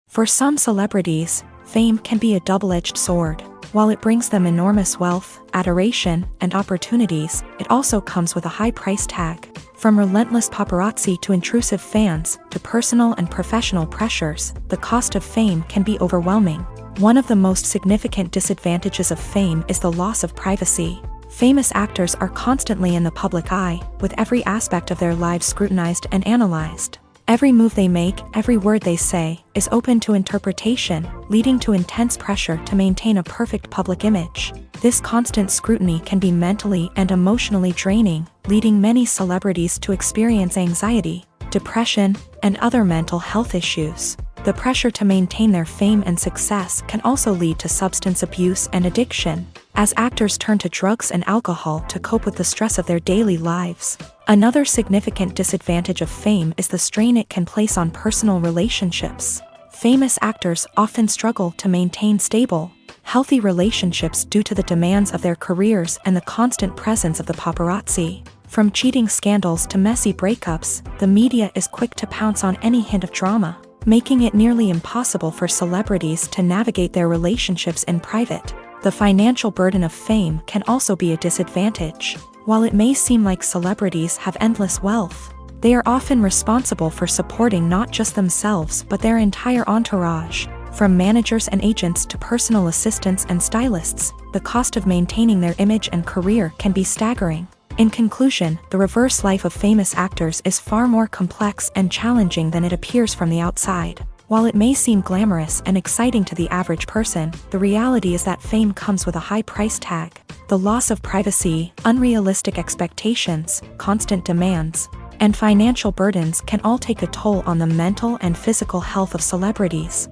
For some celebrities, fame can be a double-edged sword. While it brings them enormous wealth, adoration, and opportunities, it also comes with a high price tag. From relentless paparazzi to intrusive fans, to personal and professional pressures, the cost of fame can be overwhelming. One of the most significant disadvantages of fame is the loss of privacy. Famous actors are constantly in the public eye, with every aspect of their lives scrutinized and analyzed. Every move they make, every word they say, is open to interpretation, leading to intense pressure to maintain a perfect public image. This constant scrutiny can be mentally and emotionally draining, leading many celebrities to experience anxiety, depression, and other mental health issues. The pressure to maintain their fame and success can also lead to substance abuse and addiction, as actors turn to drugs and alcohol to cope with the stress of their daily lives. Another significant disadvantage of fame is the strain it can place on personal relationships. Famous actors often struggle to maintain stable, healthy relationships due to the demands of their careers and the constant presence of the paparazzi. From cheating scandals to messy breakups, the media is quick to pounce on any hint of drama, making it nearly impossible for celebrities to navigate their relationships in private. The financial burden of fame can also be a disadvantage. While it may seem like celebrities have endless wealth, they are often responsible for supporting not just themselves but their entire entourage. From managers and agents to personal assistants and stylists, the cost of maintaining their image and career can be staggering. In conclusion, the reverse life of famous actors is far more complex and challenging than it appears from the outside. While it may seem glamorous and exciting to the average person, the reality is that fame comes with a high price tag. The loss of privacy, unrealistic expectations, constant demands, and financial burdens can all take a toll on the mental and physical health of celebrities.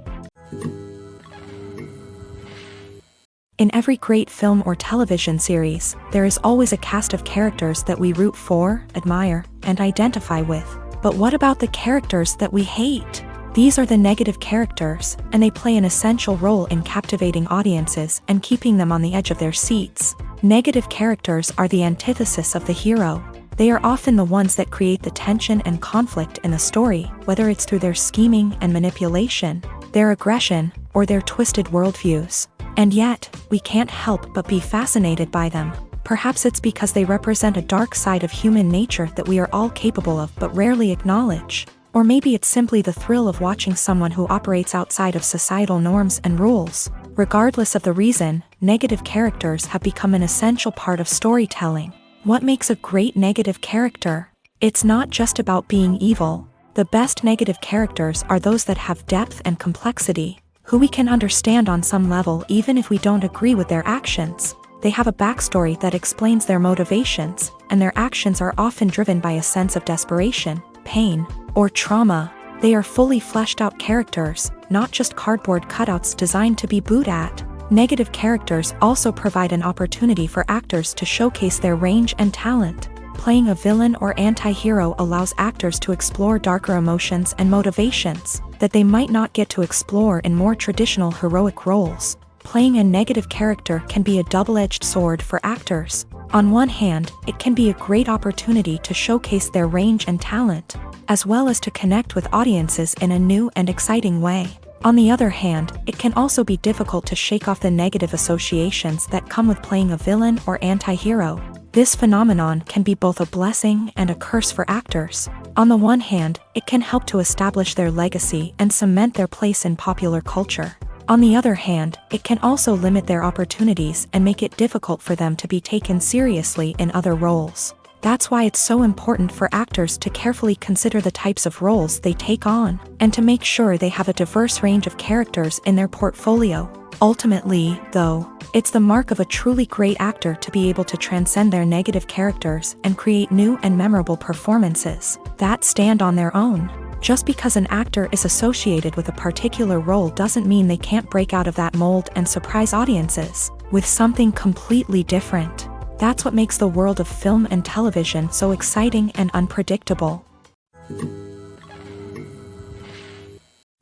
In every great film or television series, there is always a cast of characters that we root for, admire, and identify with. But what about the characters that we hate? These are the negative characters, and they play an essential role in captivating audiences and keeping them on the edge of their seats. Negative characters are the antithesis of the hero. They are often the ones that create the tension and conflict in the story, whether it's through their scheming and manipulation, their aggression, or their twisted worldviews. And yet, we can't help but be fascinated by them. Perhaps it's because they represent a dark side of human nature that we are all capable of but rarely acknowledge. Or maybe it's simply the thrill of watching someone who operates outside of societal norms and rules. Regardless of the reason, negative characters have become an essential part of storytelling. What makes a great negative character? It's not just about being evil. The best negative characters are those that have depth and complexity, who we can understand on some level even if we don't agree with their actions. They have a backstory that explains their motivations, and their actions are often driven by a sense of desperation, pain, or trauma. They are fully fleshed out characters, not just cardboard cutouts designed to be booed at. Negative characters also provide an opportunity for actors to showcase their range and talent. Playing a villain or anti-hero allows actors to explore darker emotions and motivations that they might not get to explore in more traditional heroic roles. Playing a negative character can be a double-edged sword for actors. On one hand, it can be a great opportunity to showcase their range and talent, as well as to connect with audiences in a new and exciting way. On the other hand, it can also be difficult to shake off the negative associations that come with playing a villain or anti-hero. This phenomenon can be both a blessing and a curse for actors. On the one hand, it can help to establish their legacy and cement their place in popular culture. On the other hand, it can also limit their opportunities and make it difficult for them to be taken seriously in other roles. That's why it's so important for actors to carefully consider the types of roles they take on, and to make sure they have a diverse range of characters in their portfolio. Ultimately, though, it's the mark of a truly great actor to be able to transcend their negative characters and create new and memorable performances that stand on their own. Just because an actor is associated with a particular role doesn't mean they can't break out of that mold and surprise audiences with something completely different. That's what makes the world of film and television so exciting and unpredictable.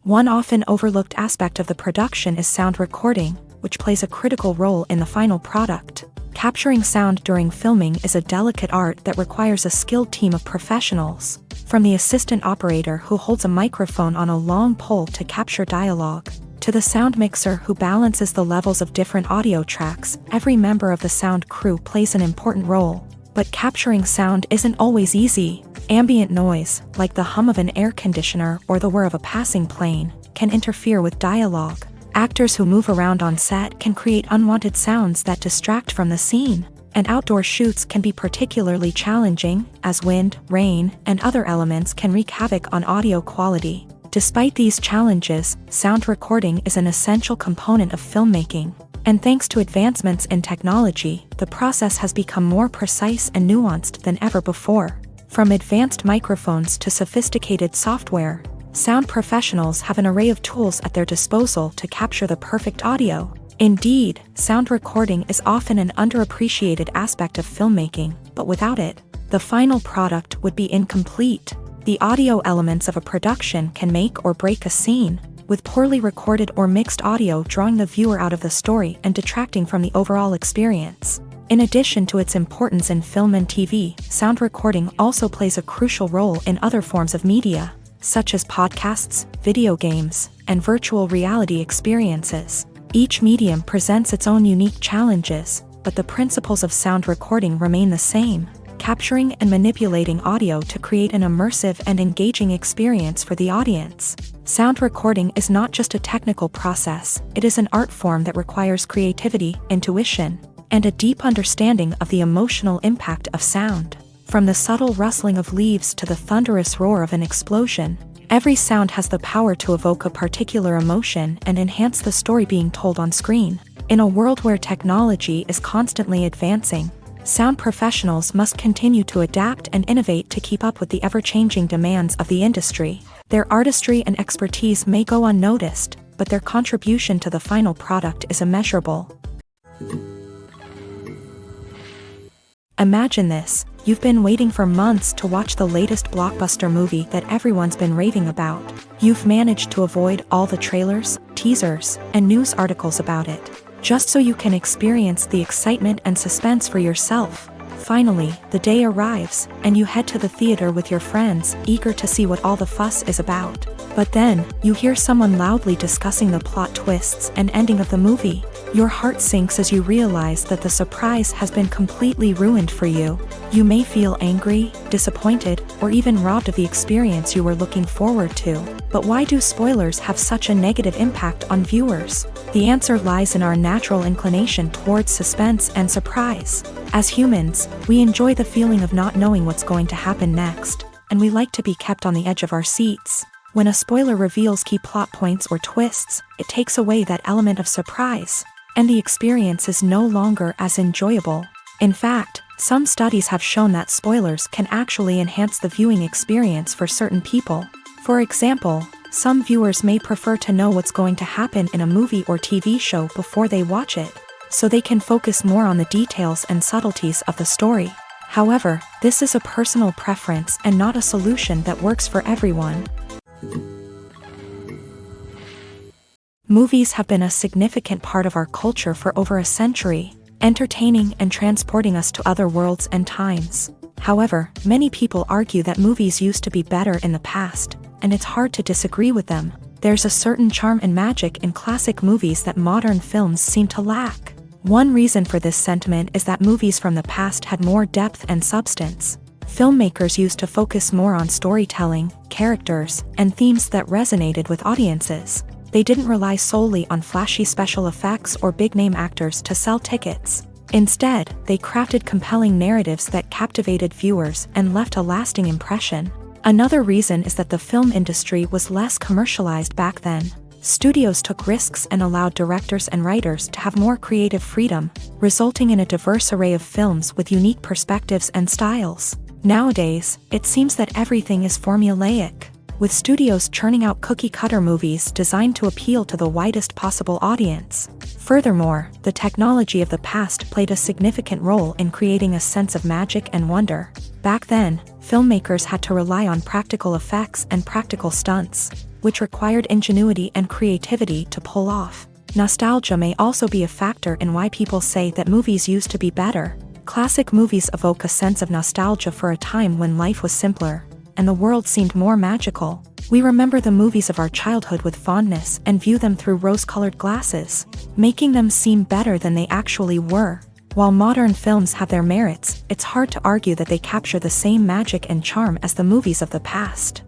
One often overlooked aspect of the production is sound recording, which plays a critical role in the final product. Capturing sound during filming is a delicate art that requires a skilled team of professionals. From the assistant operator who holds a microphone on a long pole to capture dialogue, to the sound mixer who balances the levels of different audio tracks, every member of the sound crew plays an important role. But capturing sound isn't always easy. Ambient noise, like the hum of an air conditioner or the whir of a passing plane, can interfere with dialogue. Actors who move around on set can create unwanted sounds that distract from the scene. And outdoor shoots can be particularly challenging, as wind, rain, and other elements can wreak havoc on audio quality. Despite these challenges, sound recording is an essential component of filmmaking. And thanks to advancements in technology, the process has become more precise and nuanced than ever before. From advanced microphones to sophisticated software, sound professionals have an array of tools at their disposal to capture the perfect audio. Indeed, sound recording is often an underappreciated aspect of filmmaking, but without it, the final product would be incomplete. The audio elements of a production can make or break a scene, with poorly recorded or mixed audio drawing the viewer out of the story and detracting from the overall experience. In addition to its importance in film and TV, sound recording also plays a crucial role in other forms of media, such as podcasts, video games, and virtual reality experiences. Each medium presents its own unique challenges, but the principles of sound recording remain the same: capturing and manipulating audio to create an immersive and engaging experience for the audience. Sound recording is not just a technical process, it is an art form that requires creativity, intuition, and a deep understanding of the emotional impact of sound. From the subtle rustling of leaves to the thunderous roar of an explosion, every sound has the power to evoke a particular emotion and enhance the story being told on screen. In a world where technology is constantly advancing, sound professionals must continue to adapt and innovate to keep up with the ever-changing demands of the industry. Their artistry and expertise may go unnoticed, but their contribution to the final product is immeasurable. Imagine this: you've been waiting for months to watch the latest blockbuster movie that everyone's been raving about. You've managed to avoid all the trailers, teasers, and news articles about it, just so you can experience the excitement and suspense for yourself. Finally, the day arrives, and you head to the theater with your friends, eager to see what all the fuss is about. But then, you hear someone loudly discussing the plot twists and ending of the movie. Your heart sinks as you realize that the surprise has been completely ruined for you. You may feel angry, disappointed, or even robbed of the experience you were looking forward to. But why do spoilers have such a negative impact on viewers? The answer lies in our natural inclination towards suspense and surprise. As humans, we enjoy the feeling of not knowing what's going to happen next, and we like to be kept on the edge of our seats. When a spoiler reveals key plot points or twists, it takes away that element of surprise, and the experience is no longer as enjoyable. In fact, some studies have shown that spoilers can actually enhance the viewing experience for certain people. For example, some viewers may prefer to know what's going to happen in a movie or TV show before they watch it, so they can focus more on the details and subtleties of the story. However, this is a personal preference and not a solution that works for everyone. Movies have been a significant part of our culture for over a century, entertaining and transporting us to other worlds and times. However, many people argue that movies used to be better in the past, and it's hard to disagree with them. There's a certain charm and magic in classic movies that modern films seem to lack. One reason for this sentiment is that movies from the past had more depth and substance. Filmmakers used to focus more on storytelling, characters, and themes that resonated with audiences. They didn't rely solely on flashy special effects or big-name actors to sell tickets. Instead, they crafted compelling narratives that captivated viewers and left a lasting impression. Another reason is that the film industry was less commercialized back then. Studios took risks and allowed directors and writers to have more creative freedom, resulting in a diverse array of films with unique perspectives and styles. Nowadays, it seems that everything is formulaic, with studios churning out cookie-cutter movies designed to appeal to the widest possible audience. Furthermore, the technology of the past played a significant role in creating a sense of magic and wonder. Back then, filmmakers had to rely on practical effects and practical stunts, which required ingenuity and creativity to pull off. Nostalgia may also be a factor in why people say that movies used to be better. Classic movies evoke a sense of nostalgia for a time when life was simpler, and the world seemed more magical. We remember the movies of our childhood with fondness and view them through rose-colored glasses, making them seem better than they actually were. While modern films have their merits, it's hard to argue that they capture the same magic and charm as the movies of the past.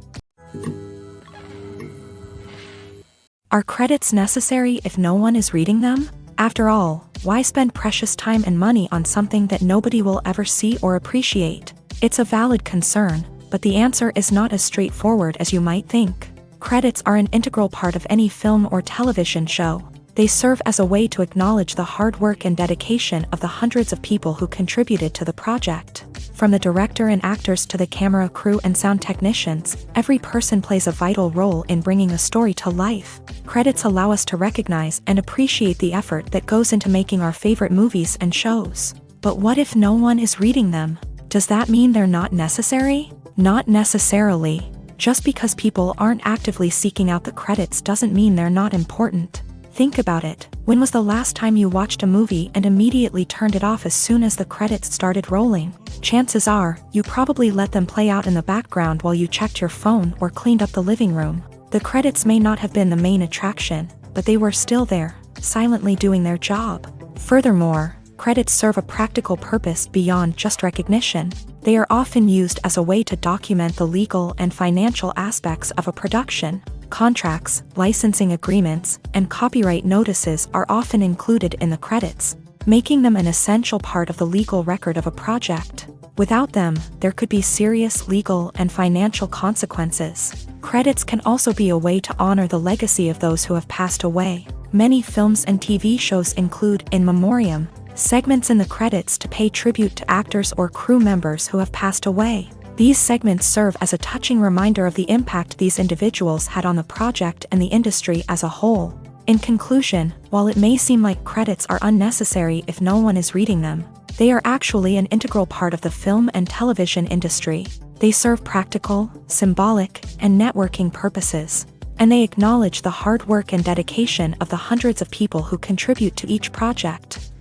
Are credits necessary if no one is reading them? After all, why spend precious time and money on something that nobody will ever see or appreciate? It's a valid concern, but the answer is not as straightforward as you might think. Credits are an integral part of any film or television show. They serve as a way to acknowledge the hard work and dedication of the hundreds of people who contributed to the project. From the director and actors to the camera crew and sound technicians, every person plays a vital role in bringing a story to life. Credits allow us to recognize and appreciate the effort that goes into making our favorite movies and shows. But what if no one is reading them? Does that mean they're not necessary? Not necessarily. Just because people aren't actively seeking out the credits doesn't mean they're not important. Think about it. When was the last time you watched a movie and immediately turned it off as soon as the credits started rolling? Chances are, you probably let them play out in the background while you checked your phone or cleaned up the living room. The credits may not have been the main attraction, but they were still there, silently doing their job. Furthermore, credits serve a practical purpose beyond just recognition. They are often used as a way to document the legal and financial aspects of a production. Contracts, licensing agreements, and copyright notices are often included in the credits, making them an essential part of the legal record of a project. Without them, there could be serious legal and financial consequences. Credits can also be a way to honor the legacy of those who have passed away. Many films and TV shows include in memoriam segments in the credits to pay tribute to actors or crew members who have passed away. These segments serve as a touching reminder of the impact these individuals had on the project and the industry as a whole. In conclusion, while it may seem like credits are unnecessary if no one is reading them, they are actually an integral part of the film and television industry. They serve practical, symbolic, and networking purposes, and they acknowledge the hard work and dedication of the hundreds of people who contribute to each project.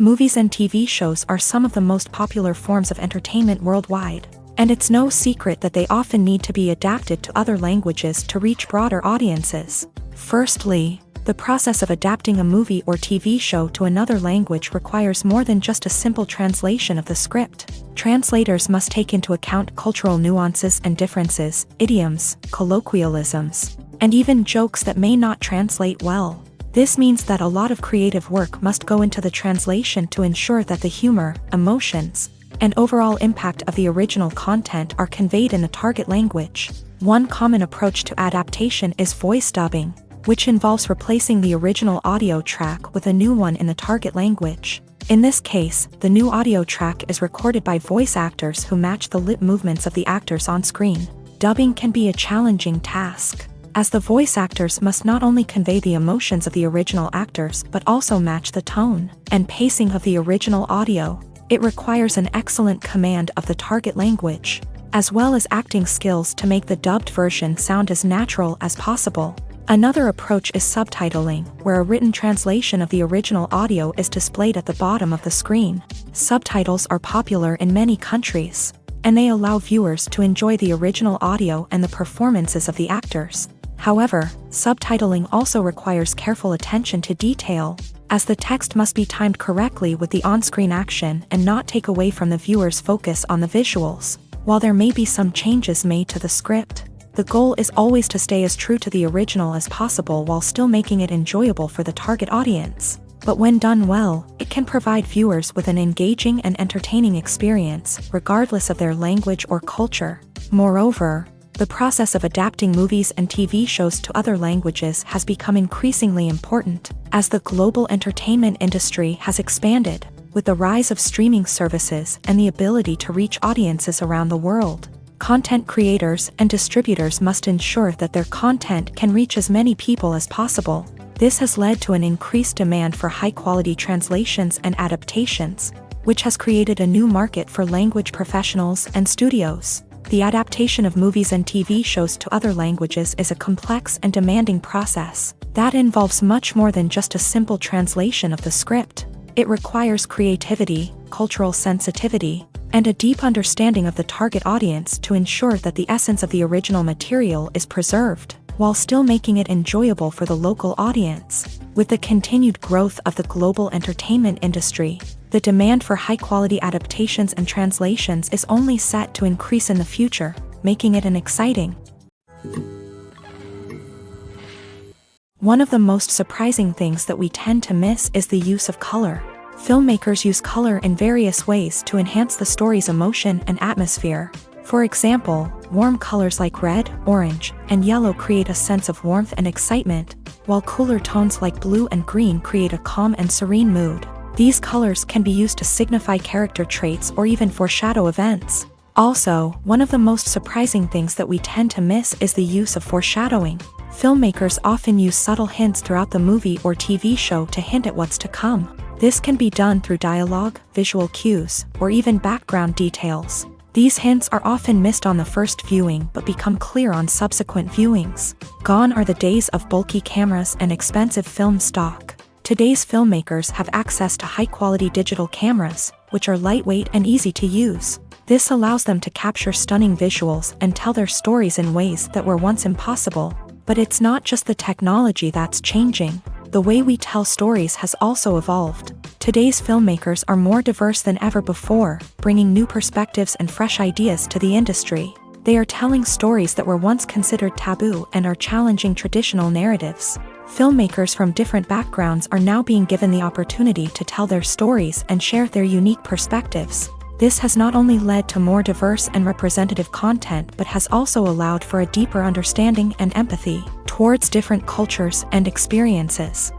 Movies and TV shows are some of the most popular forms of entertainment worldwide, and it's no secret that they often need to be adapted to other languages to reach broader audiences. Firstly, the process of adapting a movie or TV show to another language requires more than just a simple translation of the script. Translators must take into account cultural nuances and differences, idioms, colloquialisms, and even jokes that may not translate well. This means that a lot of creative work must go into the translation to ensure that the humor, emotions, and overall impact of the original content are conveyed in the target language. One common approach to adaptation is voice dubbing, which involves replacing the original audio track with a new one in the target language. In this case, the new audio track is recorded by voice actors who match the lip movements of the actors on screen. Dubbing can be a challenging task, as the voice actors must not only convey the emotions of the original actors but also match the tone and pacing of the original audio. It requires an excellent command of the target language, as well as acting skills to make the dubbed version sound as natural as possible. Another approach is subtitling, where a written translation of the original audio is displayed at the bottom of the screen. Subtitles are popular in many countries, and they allow viewers to enjoy the original audio and the performances of the actors. However, subtitling also requires careful attention to detail, as the text must be timed correctly with the on-screen action and not take away from the viewer's focus on the visuals. While there may be some changes made to the script, the goal is always to stay as true to the original as possible while still making it enjoyable for the target audience. But when done well, it can provide viewers with an engaging and entertaining experience, regardless of their language or culture. Moreover, the process of adapting movies and TV shows to other languages has become increasingly important, as the global entertainment industry has expanded, with the rise of streaming services and the ability to reach audiences around the world. Content creators and distributors must ensure that their content can reach as many people as possible. This has led to an increased demand for high-quality translations and adaptations, which has created a new market for language professionals and studios. The adaptation of movies and TV shows to other languages is a complex and demanding process that involves much more than just a simple translation of the script. It requires creativity, cultural sensitivity, and a deep understanding of the target audience to ensure that the essence of the original material is preserved, while still making it enjoyable for the local audience. With the continued growth of the global entertainment industry, the demand for high-quality adaptations and translations is only set to increase in the future, making it an exciting. One of the most surprising things that we tend to miss is the use of color. Filmmakers use color in various ways to enhance the story's emotion and atmosphere. For example, warm colors like red, orange, and yellow create a sense of warmth and excitement, while cooler tones like blue and green create a calm and serene mood. These colors can be used to signify character traits or even foreshadow events. Also, one of the most surprising things that we tend to miss is the use of foreshadowing. Filmmakers often use subtle hints throughout the movie or TV show to hint at what's to come. This can be done through dialogue, visual cues, or even background details. These hints are often missed on the first viewing but become clear on subsequent viewings. Gone are the days of bulky cameras and expensive film stock. Today's filmmakers have access to high-quality digital cameras, which are lightweight and easy to use. This allows them to capture stunning visuals and tell their stories in ways that were once impossible. But it's not just the technology that's changing. The way we tell stories has also evolved. Today's filmmakers are more diverse than ever before, bringing new perspectives and fresh ideas to the industry. They are telling stories that were once considered taboo and are challenging traditional narratives. Filmmakers from different backgrounds are now being given the opportunity to tell their stories and share their unique perspectives. This has not only led to more diverse and representative content but has also allowed for a deeper understanding and empathy towards different cultures and experiences.